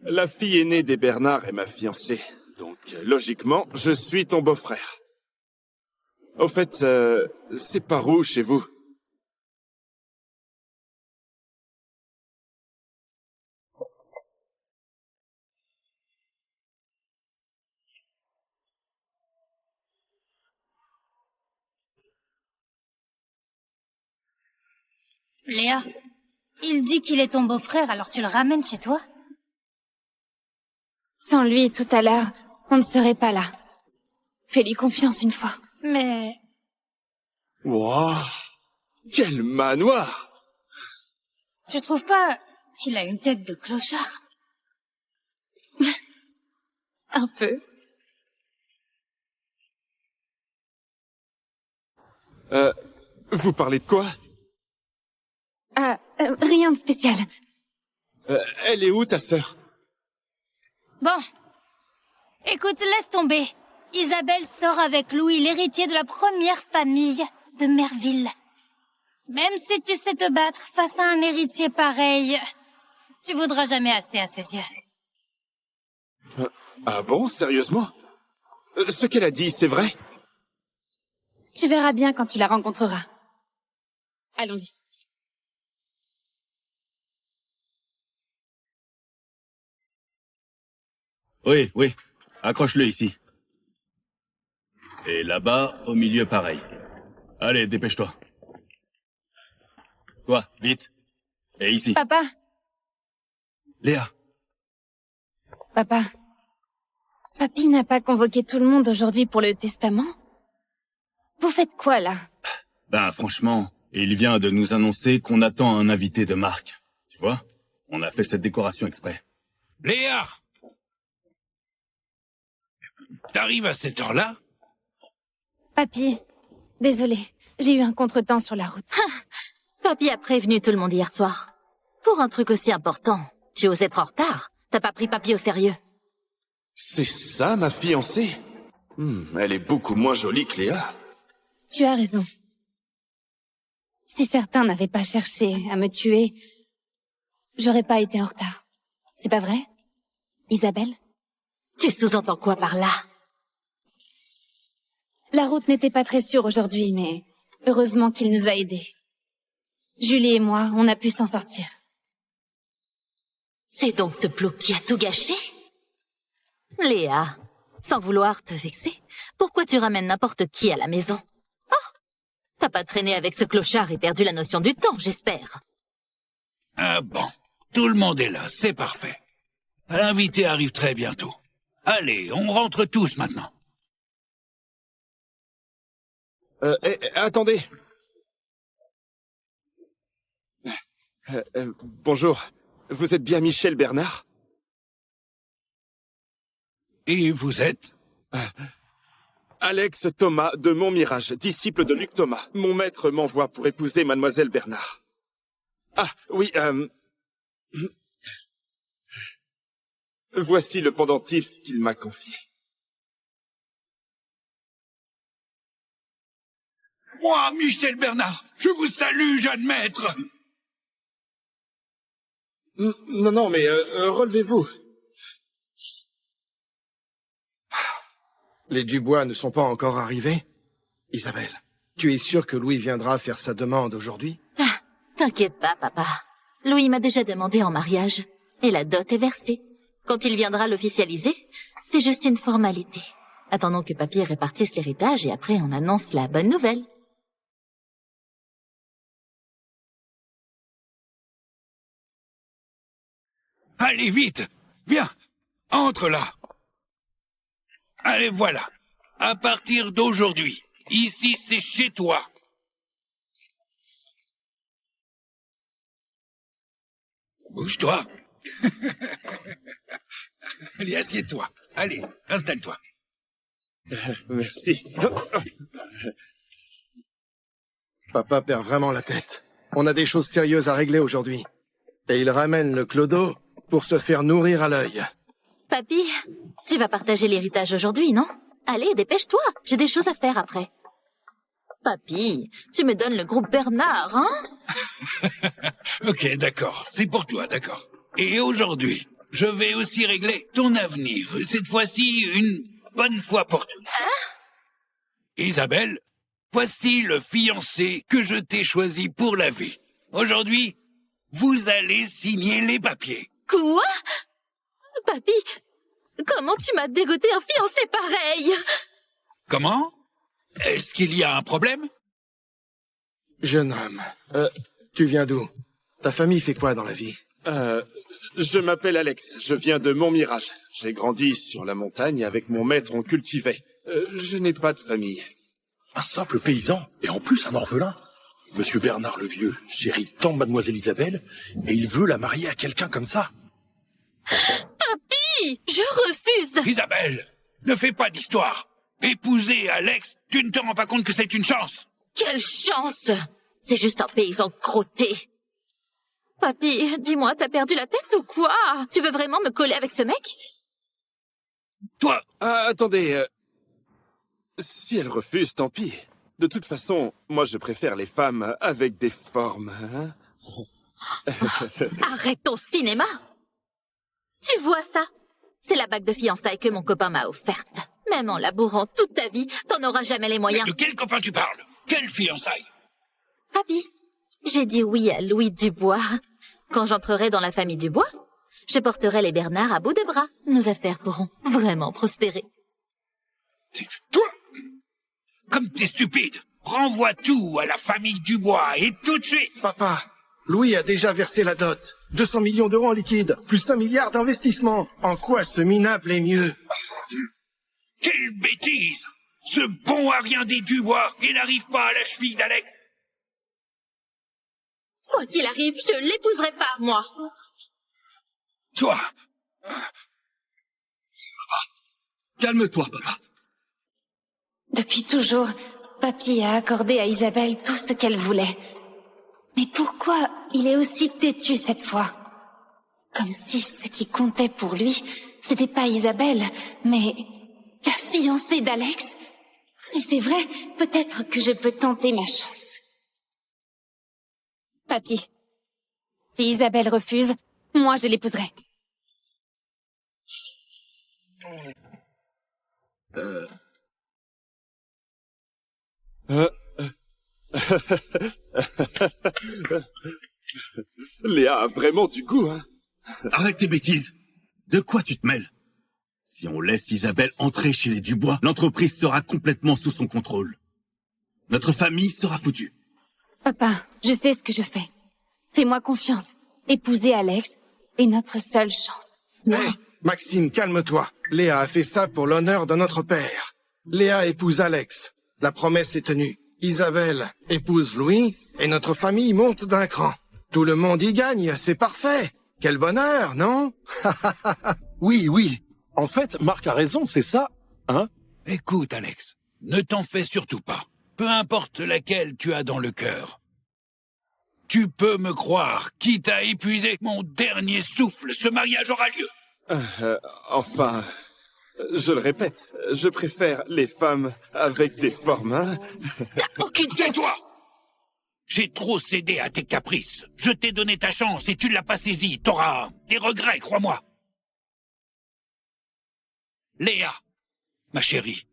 La fille aînée des Bernard est ma fiancée, donc logiquement, je suis ton beau-frère. Au fait, c'est par où chez vous? Léa, il dit qu'il est ton beau-frère, alors tu le ramènes chez toi? Sans lui, tout à l'heure, on ne serait pas là. Fais-lui confiance une fois. Mais... Wow, quel manoir! Tu trouves pas qu'il a une tête de clochard? Un peu. Vous parlez de quoi? Rien de spécial. Elle est où, ta sœur? Bon. Écoute, laisse tomber. Isabelle sort avec Louis, l'héritier de la première famille de Merville. Même si tu sais te battre face à un héritier pareil, tu voudras jamais assez à ses yeux. Ah bon, sérieusement? Ce qu'elle a dit, c'est vrai? Tu verras bien quand tu la rencontreras. Allons-y. Oui, oui. Accroche-le ici. Et là-bas, au milieu, pareil. Allez, dépêche-toi. Toi, vite. Et ici. Papa. Léa. Papa. Papy n'a pas convoqué tout le monde aujourd'hui pour le testament? Vous faites quoi, là? Ben, franchement, il vient de nous annoncer qu'on attend un invité de marque. Tu vois? On a fait cette décoration exprès. Léa! T'arrives à cette heure-là? Papy, désolé, j'ai eu un contretemps sur la route. Papy a prévenu tout le monde hier soir. Pour un truc aussi important, tu oses être en retard. T'as pas pris Papy au sérieux. C'est ça, ma fiancée? Elle est beaucoup moins jolie que Léa. Tu as raison. Si certains n'avaient pas cherché à me tuer, j'aurais pas été en retard. C'est pas vrai? Isabelle? Tu sous-entends quoi par là? La route n'était pas très sûre aujourd'hui, mais heureusement qu'il nous a aidés. Julie et moi, on a pu s'en sortir. C'est donc ce plouc qui a tout gâché? Léa, sans vouloir te vexer, pourquoi tu ramènes n'importe qui à la maison? Oh, t'as pas traîné avec ce clochard et perdu la notion du temps, j'espère. Ah bon, tout le monde est là, c'est parfait. L'invité arrive très bientôt. Allez, on rentre tous maintenant. Attendez. Bonjour. Vous êtes bien Michel Bernard? Et vous êtes? Alex Thomas de Montmirage, disciple de Luc Thomas. Mon maître m'envoie pour épouser mademoiselle Bernard. Ah, oui, voici le pendentif qu'il m'a confié. Moi, Michel Bernard, je vous salue, jeune maître. Non, mais relevez-vous. Les Dubois ne sont pas encore arrivés? Isabelle, tu es sûre que Louis viendra faire sa demande aujourd'hui? Ah, t'inquiète pas, papa. Louis m'a déjà demandé en mariage. Et la dot est versée. Quand il viendra l'officialiser, c'est juste une formalité. Attendons que papy répartisse l'héritage et après on annonce la bonne nouvelle. Allez, vite. Viens, entre là. Allez, voilà. À partir d'aujourd'hui, ici c'est chez toi. Bouge-toi. Allez, assieds-toi. Allez, installe-toi. Merci. Papa perd vraiment la tête. On a des choses sérieuses à régler aujourd'hui. Et il ramène le clodo pour se faire nourrir à l'œil. Papy, tu vas partager l'héritage aujourd'hui, non? Allez, dépêche-toi, j'ai des choses à faire après. Papy, tu me donnes le groupe Bernard, hein? Ok, d'accord, c'est pour toi, d'accord. Et aujourd'hui, je vais aussi régler ton avenir, cette fois-ci une bonne fois pour toutes. Hein? Isabelle, voici le fiancé que je t'ai choisi pour la vie. Aujourd'hui, vous allez signer les papiers. Quoi? Papy, comment tu m'as dégoté un fiancé pareil? Comment? Est-ce qu'il y a un problème? Jeune homme, tu viens d'où? Ta famille fait quoi dans la vie? Je m'appelle Alex, je viens de Montmirage. J'ai grandi sur la montagne avec mon maître, on cultivait. Je n'ai pas de famille. Un simple paysan, et en plus un orphelin. Monsieur Bernard le Vieux chérit tant mademoiselle Isabelle, et il veut la marier à quelqu'un comme ça. Papy, je refuse. Isabelle, ne fais pas d'histoire. Épouser Alex, tu ne te rends pas compte que c'est une chance? Quelle chance! C'est juste un paysan crotté. Papy, dis-moi, t'as perdu la tête ou quoi? Tu veux vraiment me coller avec ce mec? Toi... attendez, si elle refuse, tant pis. De toute façon, moi je préfère les femmes avec des formes, hein? Arrête ton cinéma! Tu vois ça? C'est la bague de fiançailles que mon copain m'a offerte. Même en labourant toute ta vie, t'en auras jamais les moyens. Mais de quel copain tu parles? Quelle fiançailles? Papy, j'ai dit oui à Louis Dubois. Quand j'entrerai dans la famille Dubois, je porterai les Bernard à bout de bras. Nos affaires pourront vraiment prospérer. Toi, comme t'es stupide, renvoie tout à la famille Dubois et tout de suite. Papa, Louis a déjà versé la dot. 200 millions d'euros en liquide, plus 1 milliard d'investissements. En quoi ce minable est mieux? Quelle bêtise! Ce bon à rien des Dubois, il n'arrive pas à la cheville d'Alex. Quoi qu'il arrive, je l'épouserai pas, moi. Toi... Calme-toi, papa. Depuis toujours, papy a accordé à Isabelle tout ce qu'elle voulait. Mais pourquoi il est aussi têtu cette fois? Comme si ce qui comptait pour lui, c'était pas Isabelle, mais la fiancée d'Alex. Si c'est vrai, peut-être que je peux tenter ma chance. Papy, si Isabelle refuse, moi je l'épouserai. Léa a vraiment du goût, hein. Arrête tes bêtises. De quoi tu te mêles? Si on laisse Isabelle entrer chez les Dubois, l'entreprise sera complètement sous son contrôle. Notre famille sera foutue. Papa, je sais ce que je fais. Fais-moi confiance. Épouser Alex est notre seule chance. Hey, Maxime, calme-toi. Léa a fait ça pour l'honneur de notre père. Léa épouse Alex. La promesse est tenue. Isabelle épouse Louis et notre famille monte d'un cran. Tout le monde y gagne, c'est parfait. Quel bonheur, non? Oui, oui. En fait, Marc a raison, c'est ça, hein? Écoute, Alex, ne t'en fais surtout pas. Peu importe laquelle tu as dans le cœur. Tu peux me croire, quitte à épuiser mon dernier souffle, ce mariage aura lieu. Enfin, je le répète, je préfère les femmes avec des formes, hein. Aucune tais-toi! J'ai trop cédé à tes caprices. Je t'ai donné ta chance et tu ne l'as pas saisie. T'auras des regrets, crois-moi. Léa, ma chérie,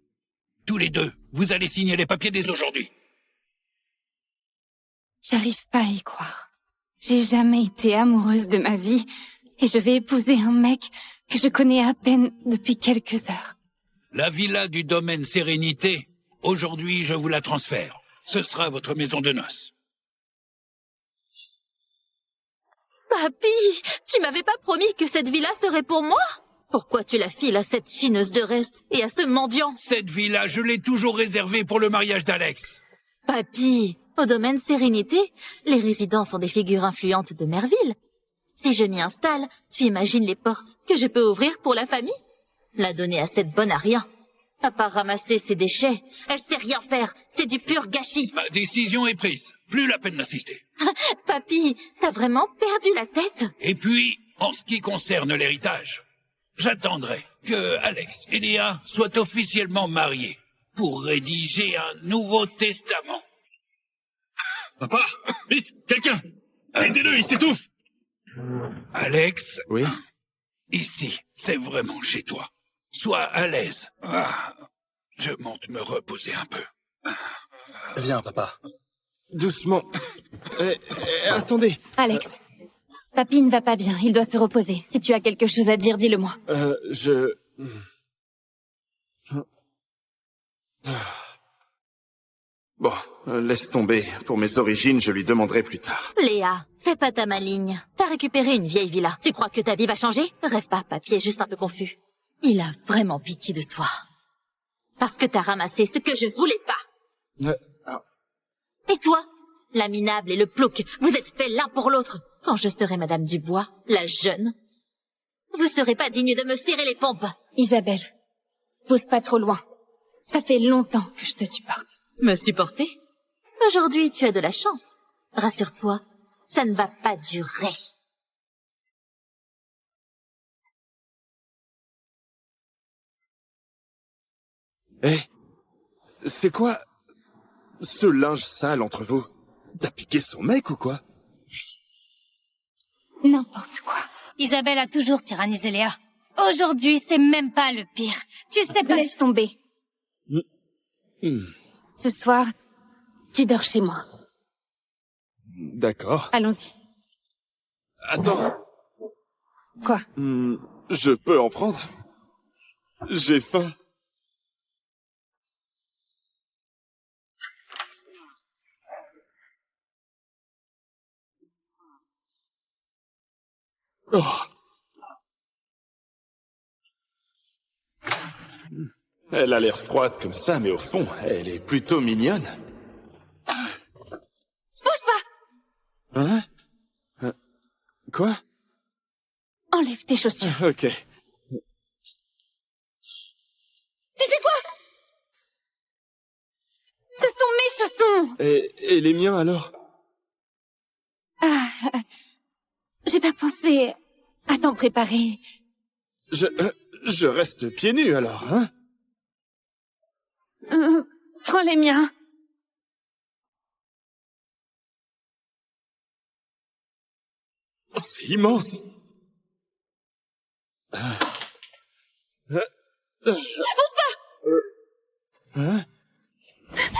tous les deux, vous allez signer les papiers dès aujourd'hui. J'arrive pas à y croire. J'ai jamais été amoureuse de ma vie et je vais épouser un mec que je connais à peine depuis quelques heures. La villa du domaine Sérénité, aujourd'hui je vous la transfère. Ce sera votre maison de noces. Papy, tu m'avais pas promis que cette villa serait pour moi? Pourquoi tu la files à cette chineuse de reste et à ce mendiant? Cette villa, je l'ai toujours réservée pour le mariage d'Alex. Papy, au domaine Sérénité, les résidents sont des figures influentes de Merville. Si je m'y installe, tu imagines les portes que je peux ouvrir pour la famille? La donner à cette bonne à rien. À part ramasser ses déchets, elle sait rien faire. C'est du pur gâchis. Ma décision est prise. Plus la peine d'assister. Papy, t'as vraiment perdu la tête? Et puis, en ce qui concerne l'héritage, j'attendrai que Alex et Léa soient officiellement mariés pour rédiger un nouveau testament. Papa, vite, quelqu'un! Aidez-le, il s'étouffe! Alex? Oui? Ici, c'est vraiment chez toi. Sois à l'aise. Je monte me reposer un peu. Viens, papa. Doucement. Attendez. Alex, papy ne va pas bien, il doit se reposer. Si tu as quelque chose à dire, dis-le-moi. Bon, laisse tomber. Pour mes origines, je lui demanderai plus tard. Léa, fais pas ta maligne. T'as récupéré une vieille villa. Tu crois que ta vie va changer? Rêve pas, papy est juste un peu confus. Il a vraiment pitié de toi. Parce que t'as ramassé ce que je voulais pas. Et toi, la minable et le plouc, vous êtes faits l'un pour l'autre. Quand je serai Madame Dubois, la jeune, vous serez pas digne de me serrer les pompes. Isabelle, pousse pas trop loin. Ça fait longtemps que je te supporte. Me supporter? Aujourd'hui, tu as de la chance. Rassure-toi, ça ne va pas durer. C'est quoi ce linge sale entre vous? T'as piqué son mec ou quoi? N'importe quoi. Isabelle a toujours tyrannisé Léa. Aujourd'hui, c'est même pas le pire. Tu sais pas... Laisse tomber. Ce soir, tu dors chez moi. D'accord. Allons-y. Attends. Quoi? Je peux en prendre? J'ai faim. Oh. Elle a l'air froide comme ça, mais au fond, elle est plutôt mignonne. Bouge pas! Hein? Quoi? Enlève tes chaussures. Ok. Tu fais quoi? Ce sont mes chaussons! Et les miens alors? J'ai pas pensé à t'en préparer. Je reste pieds nus alors, hein? Prends les miens. C'est immense. Bouge pas! Hein?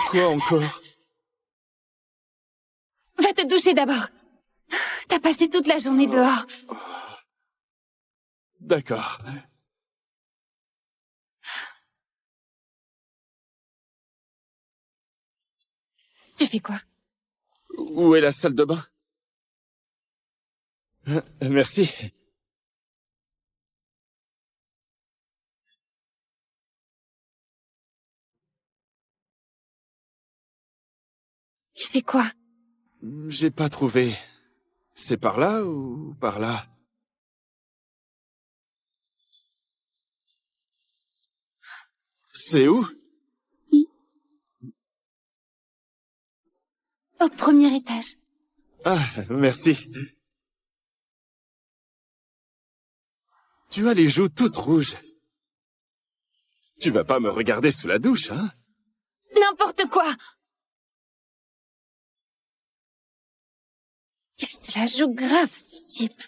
Quoi encore? Va te doucher d'abord. T'as passé toute la journée dehors. D'accord. Tu fais quoi? Où est la salle de bain? Merci. Tu fais quoi? J'ai pas trouvé. C'est par là ou par là? C'est où? Au premier étage. Ah, merci. Tu as les joues toutes rouges. Tu vas pas me regarder sous la douche, hein? N'importe quoi! Il se la joue grave, ce type.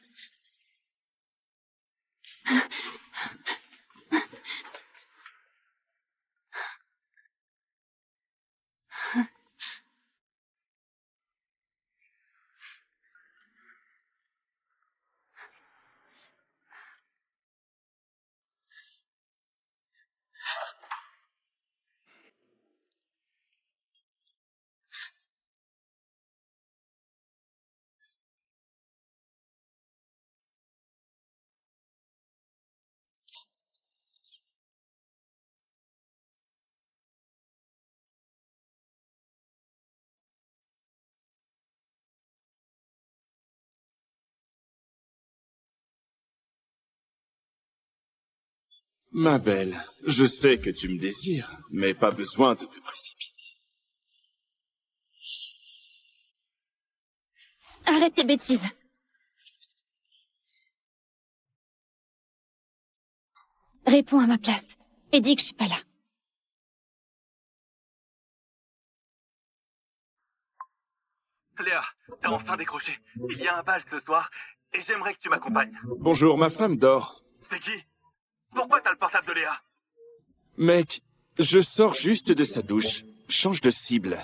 Ma belle, je sais que tu me désires, mais pas besoin de te précipiter. Arrête tes bêtises. Réponds à ma place et dis que je suis pas là. Léa, t'as enfin décroché. Il y a un bal ce soir et j'aimerais que tu m'accompagnes. Bonjour, ma femme dort. C'est qui? Pourquoi t'as le portable de Léa? Mec, je sors juste de sa douche. Change de cible.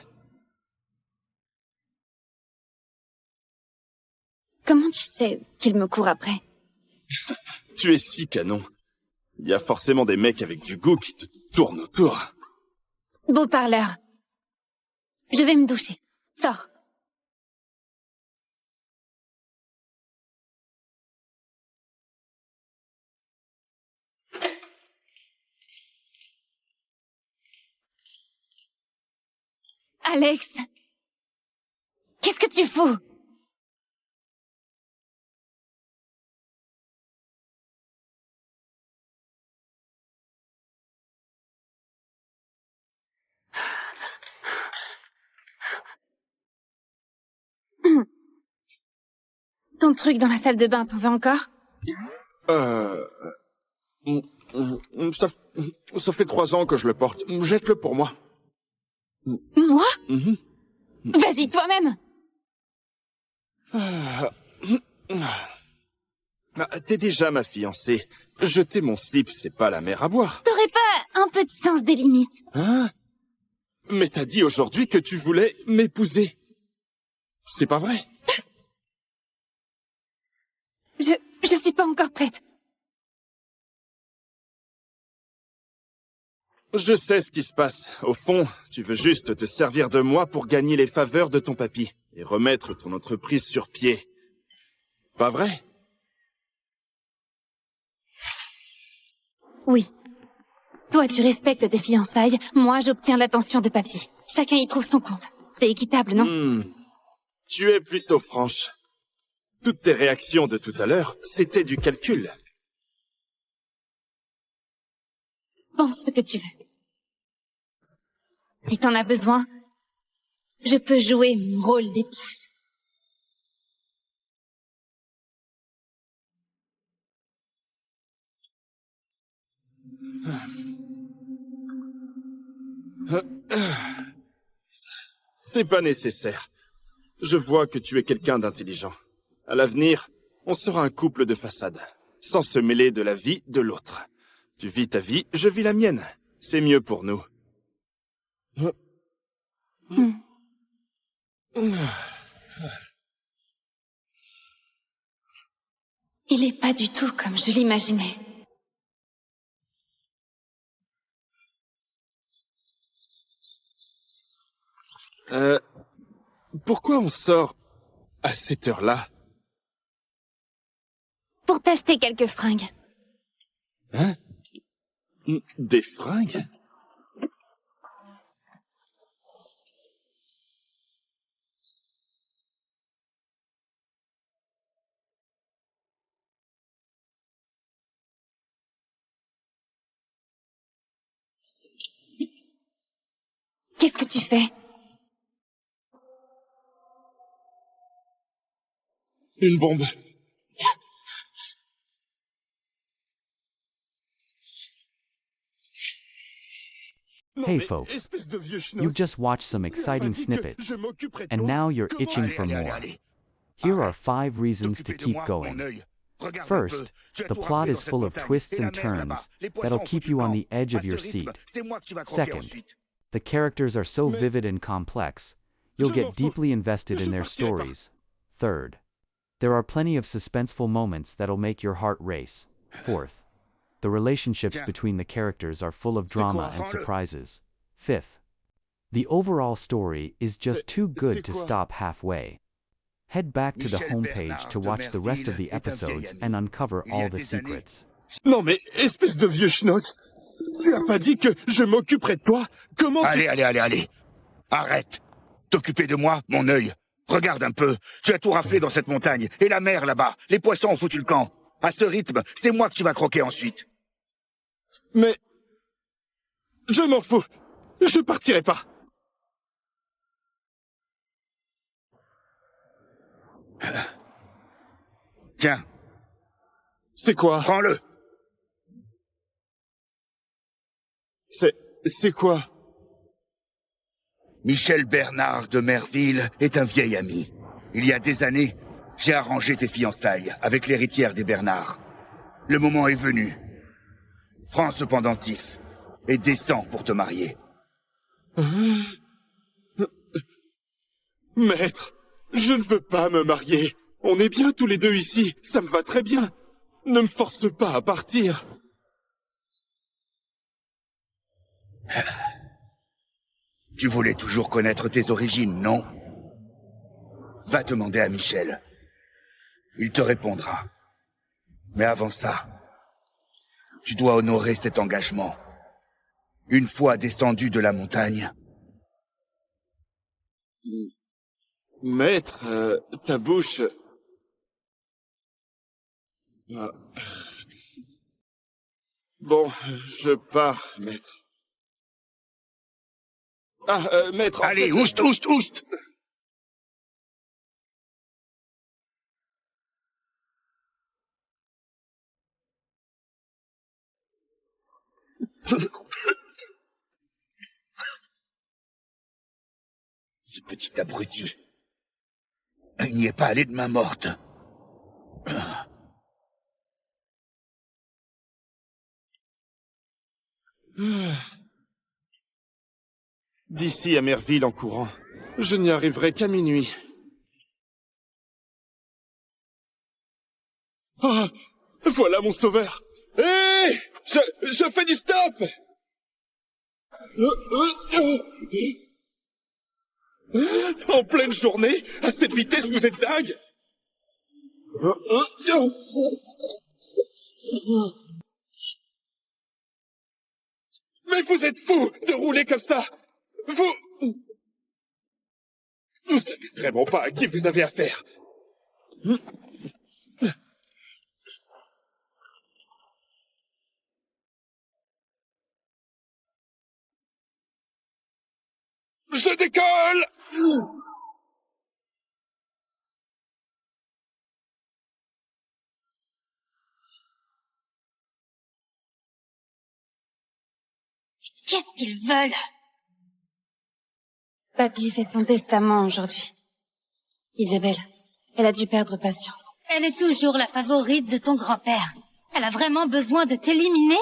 Comment tu sais qu'il me court après? Tu es si canon. Il y a forcément des mecs avec du goût qui te tournent autour. Beau parleur. Je vais me doucher. Sors. Alex! Qu'est-ce que tu fous? Ton truc dans la salle de bain, t'en veux encore? Ça fait 3 ans que je le porte. Jette-le pour moi. Moi? Vas-y, toi-même! T'es déjà ma fiancée. Jeter mon slip, c'est pas la mer à boire. T'aurais pas un peu de sens des limites? Hein? Mais t'as dit aujourd'hui que tu voulais m'épouser. C'est pas vrai? Je suis pas encore prête. Je sais ce qui se passe. Au fond, tu veux juste te servir de moi pour gagner les faveurs de ton papy et remettre ton entreprise sur pied. Pas vrai? Oui. Toi, tu respectes tes fiançailles, moi, j'obtiens l'attention de papy. Chacun y trouve son compte. C'est équitable, non? Tu es plutôt franche. Toutes tes réactions de tout à l'heure, c'était du calcul. Pense ce que tu veux. Si t'en as besoin, je peux jouer mon rôle d'épouse. C'est pas nécessaire. Je vois que tu es quelqu'un d'intelligent. À l'avenir, on sera un couple de façade, sans se mêler de la vie de l'autre. Tu vis ta vie, je vis la mienne. C'est mieux pour nous. Il est pas du tout comme je l'imaginais. Pourquoi on sort à cette heure-là? Pour t'acheter quelques fringues. Hein? Des fringues? Qu'est-ce que tu fais? Une bombe. Hey folks, you've just watched some exciting snippets, and now you're itching for more. Here are 5 reasons to keep going. First, the plot is full of twists and turns that'll keep you on the edge of your seat. Second, the characters are so vivid and complex, you'll get deeply invested in their stories. Third, there are plenty of suspenseful moments that'll make your heart race. Fourth, the relationships between the characters are full of drama and surprises. Fifth, the overall story is just too good to stop halfway. Head back to the homepage to watch the rest of the episodes and uncover all the secrets. Non mais, espèce de vieux schnock! Tu as pas dit que je m'occuperais de toi? Comment Allez. Arrête. T'occuper de moi, mon œil. Regarde un peu. Tu as tout raflé dans cette montagne. Et la mer là-bas. Les poissons ont foutu le camp. À ce rythme, c'est moi que tu vas croquer ensuite. Mais... je m'en fous. Je partirai pas. Tiens. C'est quoi? Prends-le. C'est quoi? Michel Bernard de Merville est un vieil ami. Il y a des années, j'ai arrangé tes fiançailles avec l'héritière des Bernard. Le moment est venu. Prends ce pendentif et descends pour te marier. Maître, je ne veux pas me marier. On est bien tous les deux ici, ça me va très bien. Ne me force pas à partir. Tu voulais toujours connaître tes origines, non? Va demander à Michel. Il te répondra. Mais avant ça, tu dois honorer cet engagement. Une fois descendu de la montagne. Maître, ta bouche... Bon, je pars, maître. Maître... Allez, oust! Ce petit abruti. Il n'y est pas allé de main morte. D'ici à Merville en courant, je n'y arriverai qu'à minuit. Ah, voilà mon sauveur. Hé, je fais du stop. En pleine journée, à cette vitesse, vous êtes dingue. Mais vous êtes fou de rouler comme ça. Vous savez vraiment pas à qui vous avez affaire. Je décolle! Qu'est-ce qu'ils veulent? Papy fait son testament aujourd'hui. Isabelle, elle a dû perdre patience. Elle est toujours la favorite de ton grand-père. Elle a vraiment besoin de t'éliminer?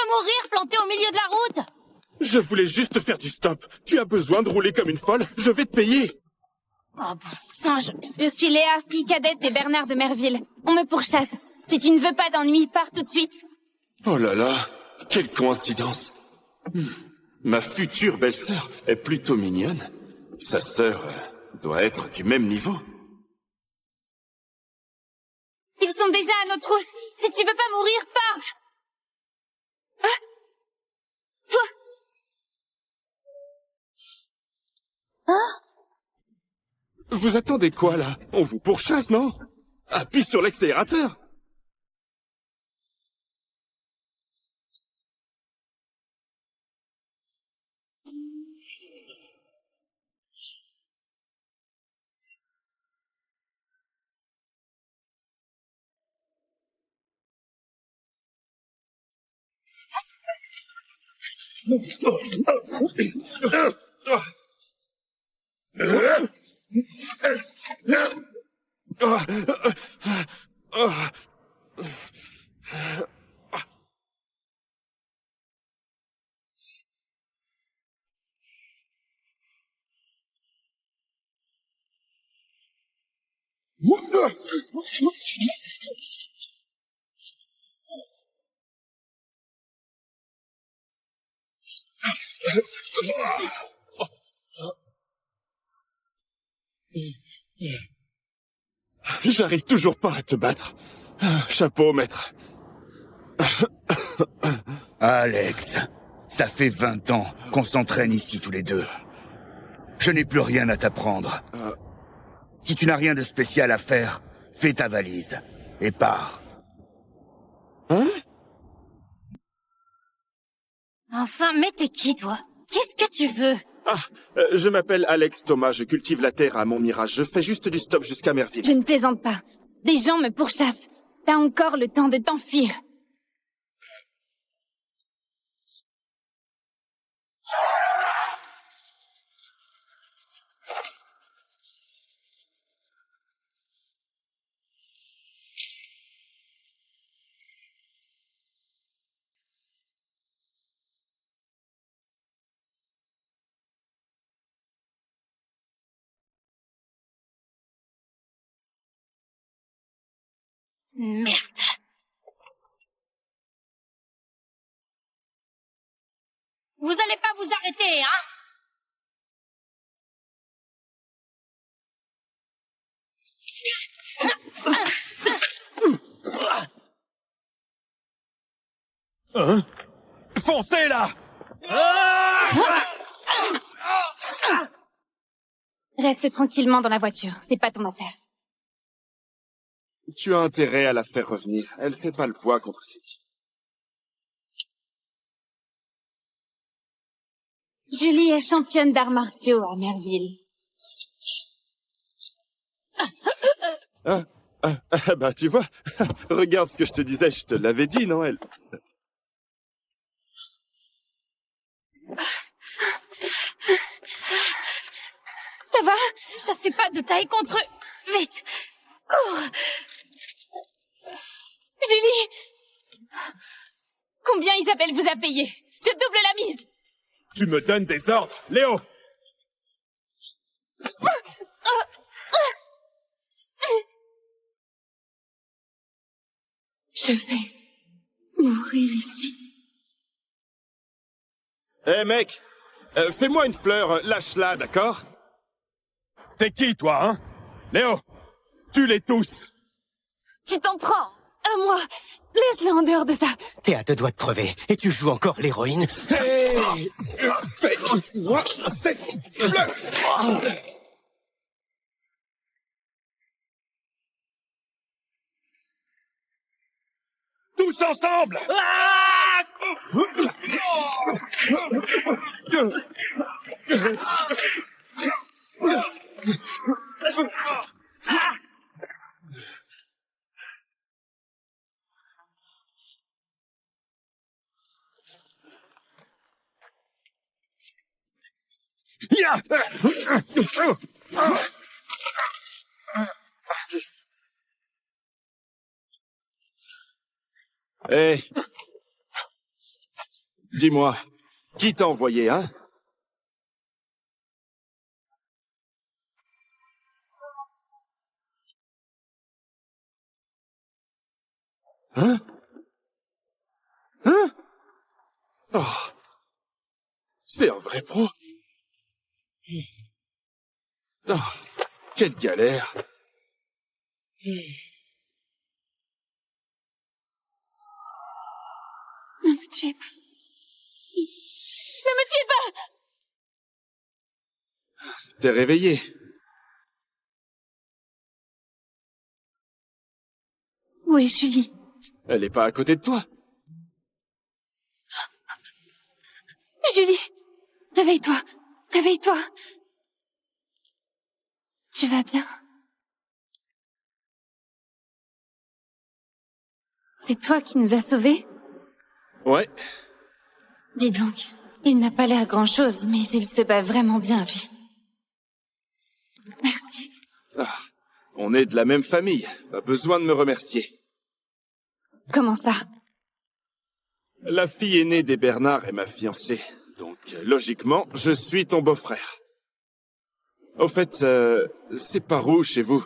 mourir planté au milieu de la route? Je voulais juste faire du stop. Tu as besoin de rouler comme une folle. Je vais te payer. Oh bon sang, Je suis Léa, fille cadette des Bernard de Merville. On me pourchasse. Si tu ne veux pas d'ennui, pars tout de suite. Oh là là, quelle coïncidence. Ma future belle-sœur est plutôt mignonne. Sa sœur doit être du même niveau. Ils sont déjà à nos trousses. Si tu veux pas mourir, pars. Ah, toi. Vous attendez quoi, là? On vous pourchasse, non? Appuie sur l'accélérateur. J'arrive toujours pas à te battre. Chapeau, maître. Alex, ça fait 20 ans qu'on s'entraîne ici tous les deux. Je n'ai plus rien à t'apprendre. Si tu n'as rien de spécial à faire, fais ta valise et pars. Hein? Enfin, mais t'es qui, toi? Qu'est-ce que tu veux? Je m'appelle Alex Thomas, je cultive la terre à Montmirage. Je fais juste du stop jusqu'à Merville. Je ne plaisante pas. Des gens me pourchassent. T'as encore le temps de t'enfuir. Merde. Vous allez pas vous arrêter, hein? Hein? Foncez, là! Reste tranquillement dans la voiture. C'est pas ton affaire. Tu as intérêt à la faire revenir. Elle fait pas le poids contre ces types. Julie est championne d'arts martiaux à Merville. Bah, tu vois, regarde ce que je te disais, je te l'avais dit, non, elle? Ça va? Je suis pas de taille contre eux. Vite! Cours! Julie! Combien Isabelle vous a payé? Je double la mise! Tu me donnes des ordres, Léo! Je vais mourir ici. Hé, mec, fais-moi une fleur, lâche-la, d'accord? T'es qui, toi, hein? Léo, tue-les tous! Tu t'en prends à moi. Laisse-le en dehors de ça. T'es à deux doigts de crever, et tu joues encore l'héroïne. Hey! Fais-moi cette fleur! Tous ensemble! Hé, Dis-moi, qui t'a envoyé, hein? Hein? Hein? Oh. C'est un vrai pro. Oh, quelle galère. Ne me tuez pas. Ne me tuez pas! T'es réveillé. Où est Julie? Elle est pas à côté de toi. Julie! Réveille-toi! Réveille-toi! Tu vas bien? C'est toi qui nous as sauvés? Ouais. Dis donc, il n'a pas l'air grand-chose, mais il se bat vraiment bien, lui. Merci. Ah, on est de la même famille. Pas besoin de me remercier. Comment ça? La fille aînée des Bernard est ma fiancée. Donc, logiquement, je suis ton beau-frère. Au fait, c'est par où chez vous?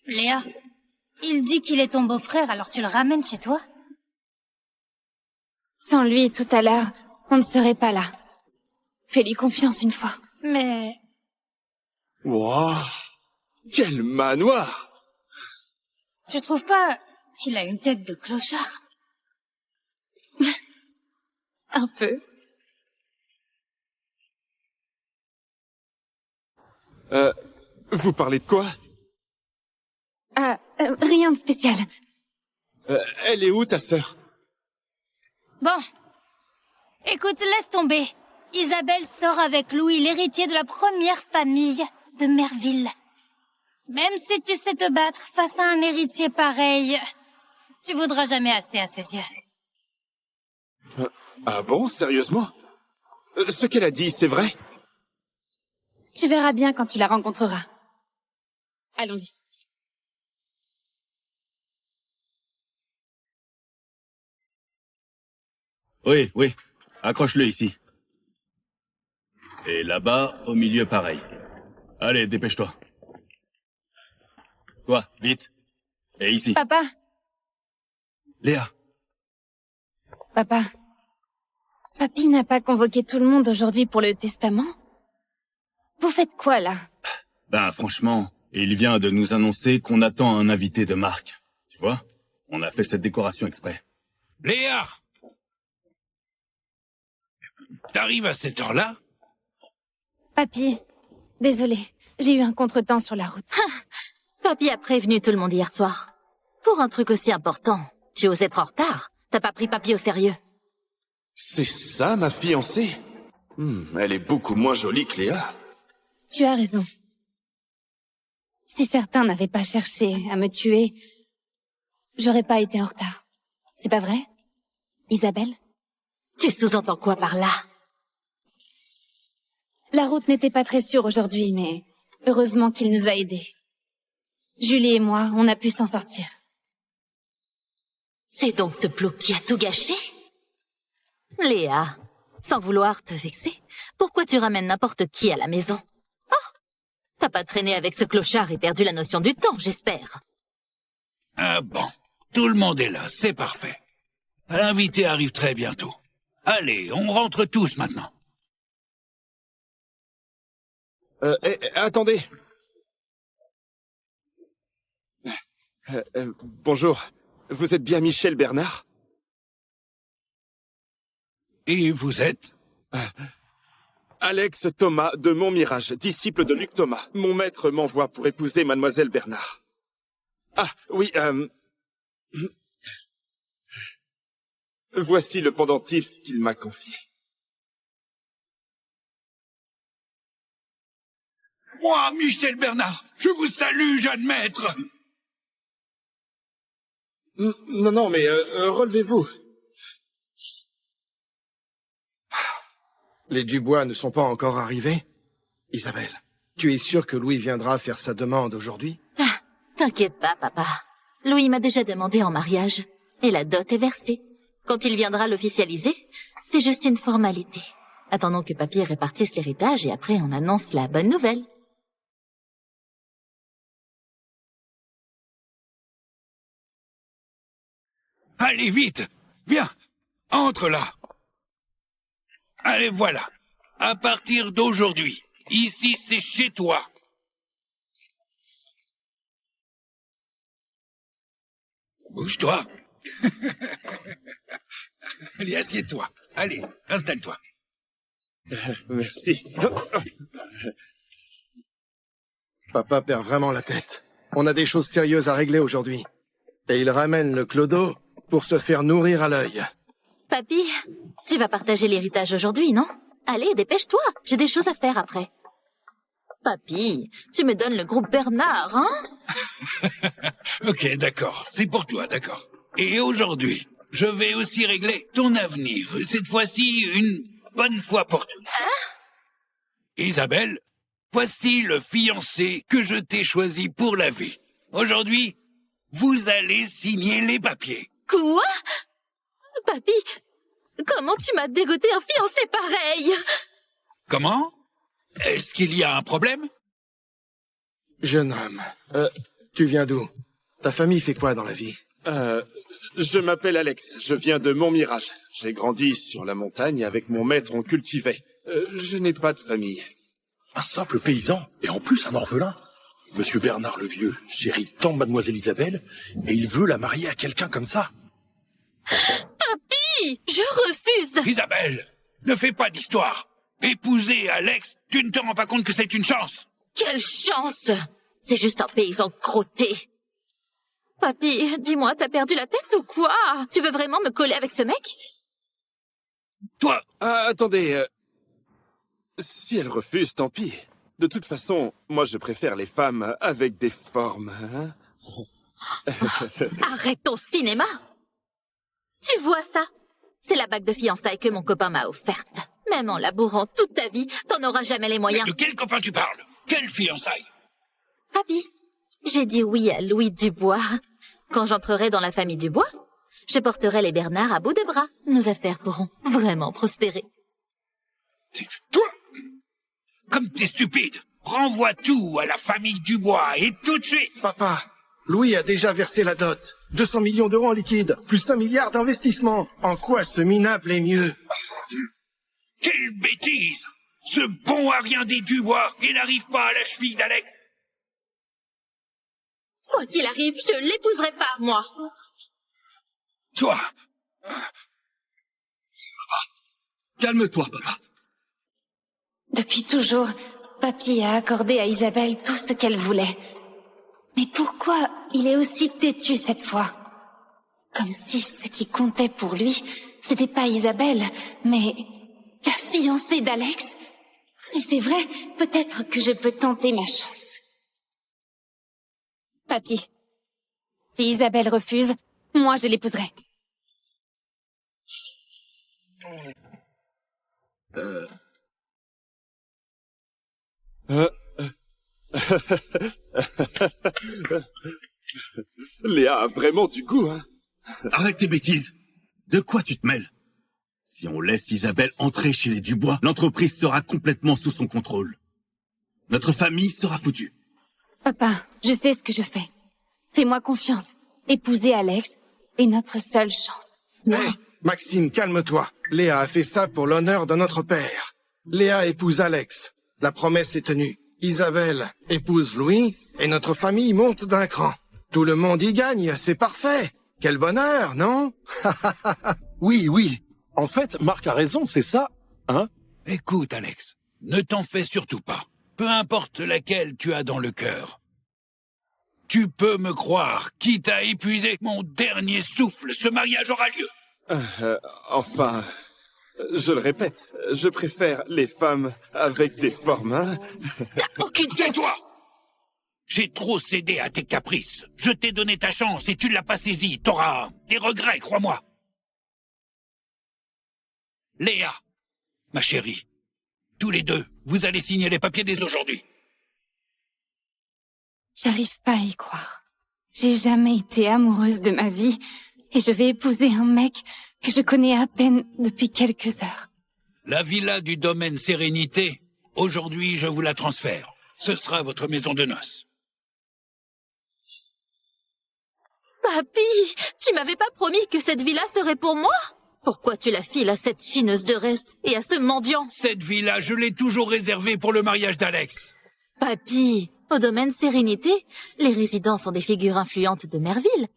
Léa, il dit qu'il est ton beau-frère, alors tu le ramènes chez toi? Sans lui, tout à l'heure, on ne serait pas là. Fais-lui confiance une fois. Mais... Wow, quel manoir! Tu trouves pas qu'il a une tête de clochard? Un peu. Vous parlez de quoi? Rien de spécial. Elle est où, ta sœur? Bon. Écoute, laisse tomber. Isabelle sort avec Louis, l'héritier de la première famille de Merville. Même si tu sais te battre face à un héritier pareil, tu voudras jamais assez à ses yeux. Ah bon, sérieusement? Ce qu'elle a dit, c'est vrai? Tu verras bien quand tu la rencontreras. Allons-y. Oui, oui. Accroche-le ici. Et là-bas, au milieu, pareil. Allez, dépêche-toi. Toi, vite. Et ici. Papa. Léa. Papa. Papy n'a pas convoqué tout le monde aujourd'hui pour le testament? Vous faites quoi, là? Ben, franchement, il vient de nous annoncer qu'on attend un invité de marque. Tu vois? On a fait cette décoration exprès. Léa! T'arrives à cette heure-là? Papy, désolé, j'ai eu un contretemps sur la route. Papy a prévenu tout le monde hier soir. Pour un truc aussi important, tu oses être en retard? T'as pas pris Papy au sérieux? C'est ça, ma fiancée? Elle est beaucoup moins jolie que Léa. Tu as raison. Si certains n'avaient pas cherché à me tuer, j'aurais pas été en retard. C'est pas vrai, Isabelle? Tu sous-entends quoi par là? La route n'était pas très sûre aujourd'hui, mais heureusement qu'il nous a aidés. Julie et moi, on a pu s'en sortir. C'est donc ce plouc qui a tout gâché? Léa, sans vouloir te vexer, pourquoi tu ramènes n'importe qui à la maison? Oh, t'as pas traîné avec ce clochard et perdu la notion du temps, j'espère. Ah bon, tout le monde est là, c'est parfait. L'invité arrive très bientôt. Allez, on rentre tous maintenant. Attendez. Bonjour. Vous êtes bien Michel Bernard? Et vous êtes? Alex Thomas de Montmirage, disciple de Luc Thomas. Mon maître m'envoie pour épouser mademoiselle Bernard. Ah, oui, voici le pendentif qu'il m'a confié. Moi, Michel Bernard, je vous salue, jeune maître. Non, mais relevez-vous. Les Dubois ne sont pas encore arrivés? Isabelle, tu es sûre que Louis viendra faire sa demande aujourd'hui? Ah, t'inquiète pas, papa. Louis m'a déjà demandé en mariage. Et la dot est versée. Quand il viendra l'officialiser, c'est juste une formalité. Attendons que papy répartisse l'héritage et après on annonce la bonne nouvelle. Allez, vite! Viens! Entre là! Allez, voilà! À partir d'aujourd'hui, ici c'est chez toi! Bouge-toi! Allez, assieds-toi! Allez, installe-toi! Merci. Papa perd vraiment la tête. On a des choses sérieuses à régler aujourd'hui. Et il ramène le clodo pour se faire nourrir à l'œil. Papy, tu vas partager l'héritage aujourd'hui, non? Allez, dépêche-toi, j'ai des choses à faire après. Papy, tu me donnes le groupe Bernard, hein? Ok, d'accord, c'est pour toi, d'accord. Et aujourd'hui, je vais aussi régler ton avenir, cette fois-ci une bonne fois pour toutes. Hein? Isabelle, voici le fiancé que je t'ai choisi pour la vie. Aujourd'hui, vous allez signer les papiers. Quoi? Papy, comment tu m'as dégoté un fiancé pareil? Comment? Est-ce qu'il y a un problème? Jeune homme, tu viens d'où? Ta famille fait quoi dans la vie? Je m'appelle Alex, je viens de Montmirage. J'ai grandi sur la montagne avec mon maître, on cultivait. Je n'ai pas de famille. Un simple paysan, et en plus un orphelin. Monsieur Bernard le Vieux chérit tant mademoiselle Isabelle, et il veut la marier à quelqu'un comme ça. Papy, je refuse. Isabelle, ne fais pas d'histoire. Épouser Alex, tu ne te rends pas compte que c'est une chance? Quelle chance! C'est juste un paysan crotté. Papy, dis-moi, t'as perdu la tête ou quoi? Tu veux vraiment me coller avec ce mec? Toi... attendez, si elle refuse, tant pis. De toute façon, moi je préfère les femmes avec des formes, hein? Arrête ton cinéma! Tu vois ça? C'est la bague de fiançailles que mon copain m'a offerte. Même en labourant toute ta vie, t'en auras jamais les moyens. Mais de quel copain tu parles? Quelle fiançailles? Papy, j'ai dit oui à Louis Dubois. Quand j'entrerai dans la famille Dubois, je porterai les Bernard à bout de bras. Nos affaires pourront vraiment prospérer. Toi, comme t'es stupide, renvoie tout à la famille Dubois et tout de suite. Papa, Louis a déjà versé la dot. 200 millions d'euros en liquide, plus 1 milliard d'investissements. En quoi ce minable est mieux? Quelle bêtise! Ce bon à rien des Dubois, il n'arrive pas à la cheville d'Alex. Quoi qu'il arrive, je l'épouserai pas, moi. Toi... Calme-toi, papa. Depuis toujours, papy a accordé à Isabelle tout ce qu'elle voulait. Mais pourquoi il est aussi têtu cette fois? Comme si ce qui comptait pour lui, c'était pas Isabelle, mais la fiancée d'Alex. Si c'est vrai, peut-être que je peux tenter ma chance. Papy, si Isabelle refuse, moi je l'épouserai. Léa a vraiment du goût, hein? Arrête tes bêtises. De quoi tu te mêles? Si on laisse Isabelle entrer chez les Dubois, l'entreprise sera complètement sous son contrôle. Notre famille sera foutue. Papa, je sais ce que je fais. Fais-moi confiance. Épouser Alex est notre seule chance. Hey, Maxime, calme-toi. Léa a fait ça pour l'honneur de notre père. Léa épouse Alex. La promesse est tenue. Isabelle épouse Louis et notre famille monte d'un cran. Tout le monde y gagne, c'est parfait. Quel bonheur, non? Oui, oui. En fait, Marc a raison, c'est ça, hein? Écoute, Alex, ne t'en fais surtout pas. Peu importe laquelle tu as dans le cœur. Tu peux me croire, quitte à épuiser mon dernier souffle, ce mariage aura lieu. Enfin, je le répète, je préfère les femmes avec des formes, hein? Aucune tais-toi! J'ai trop cédé à tes caprices. Je t'ai donné ta chance et tu ne l'as pas saisie. T'auras des regrets, crois-moi. Léa, ma chérie, Tous les deux, vous allez signer les papiers dès aujourd'hui. J'arrive pas à y croire. J'ai jamais été amoureuse de ma vie, et je vais épouser un mec que je connais à peine depuis quelques heures. La villa du domaine Sérénité, aujourd'hui je vous la transfère. Ce sera votre maison de noces. Papy, tu m'avais pas promis que cette villa serait pour moi? Pourquoi tu la files à cette chineuse de reste et à ce mendiant? Cette villa, je l'ai toujours réservée pour le mariage d'Alex. Papy, au domaine Sérénité, les résidents sont des figures influentes de Merville.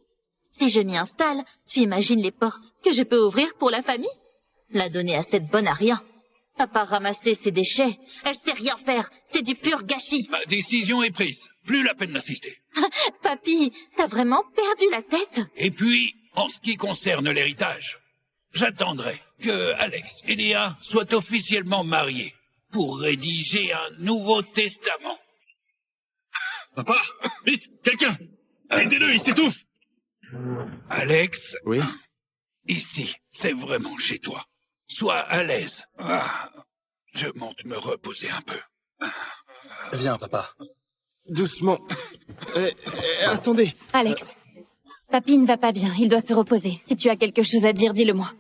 Si je m'y installe, tu imagines les portes que je peux ouvrir pour la famille? La donner à cette bonne à rien. À part ramasser ses déchets, elle sait rien faire. C'est du pur gâchis. Ma décision est prise. Plus la peine d'assister. Papy, t'as vraiment perdu la tête? Et puis, en ce qui concerne l'héritage, j'attendrai que Alex et Léa soient officiellement mariés pour rédiger un nouveau testament. Papa, vite, quelqu'un! Aidez-le, il s'étouffe! Alex? Oui? Ici, c'est vraiment chez toi. Sois à l'aise. Je monte me reposer un peu. Viens, papa. Doucement. Attendez. Alex, papy ne va pas bien, il doit se reposer. Si tu as quelque chose à dire, dis-le-moi.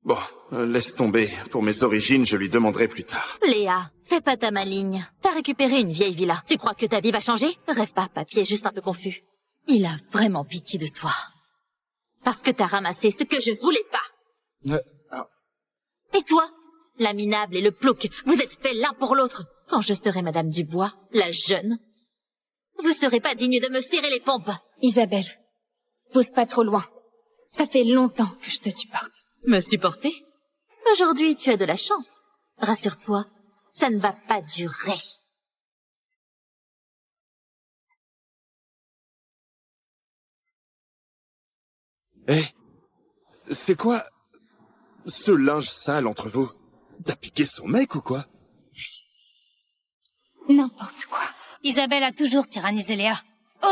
Bon, laisse tomber. Pour mes origines, je lui demanderai plus tard. Léa, fais pas ta maligne. T'as récupéré une vieille villa. Tu crois que ta vie va changer? Rêve pas, papy est juste un peu confus. Il a vraiment pitié de toi. Parce que t'as ramassé ce que je voulais pas. Et toi, la minable et le plouc, vous êtes faits l'un pour l'autre. Quand je serai Madame Dubois, la jeune, vous serez pas digne de me serrer les pompes. Isabelle, pousse pas trop loin. Ça fait longtemps que je te supporte. Me supporter? Aujourd'hui, tu as de la chance. Rassure-toi, ça ne va pas durer. C'est quoi ce linge sale entre vous? T'as piqué son mec ou quoi? N'importe quoi. Isabelle a toujours tyrannisé Léa.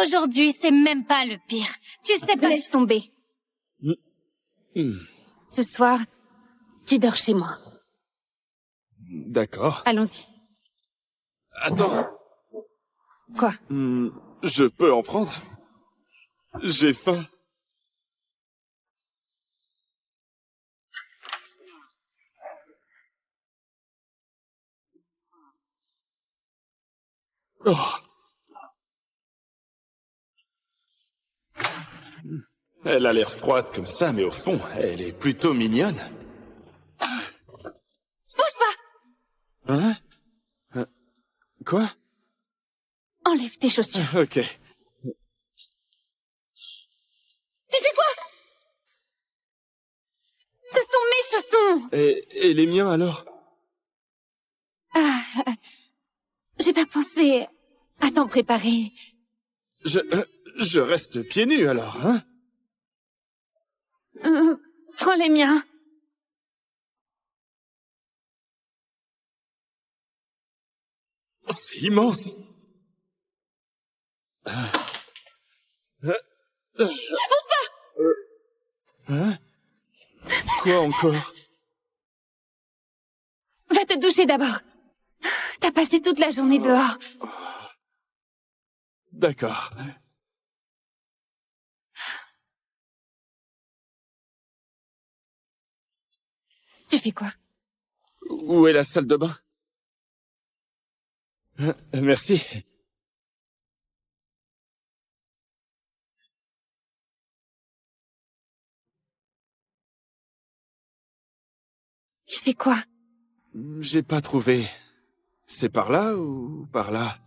Aujourd'hui, c'est même pas le pire. Tu sais pas... Laisse tomber. Ce soir, tu dors chez moi. D'accord. Allons-y. Attends. Quoi? Je peux en prendre? J'ai faim. Oh. Elle a l'air froide comme ça, mais au fond, elle est plutôt mignonne. Bouge pas! Hein? Quoi? Enlève tes chaussures. Ok. Tu fais quoi? Ce sont mes chaussons! Et les miens alors? J'ai pas pensé à t'en préparer. Je reste pieds nus alors, hein? Prends les miens. C'est immense. Bouge pas! Hein? Quoi encore? Va te doucher d'abord. T'as passé toute la journée dehors. D'accord. Tu fais quoi? Où est la salle de bain? Merci. Tu fais quoi? J'ai pas trouvé. C'est par là ou par là?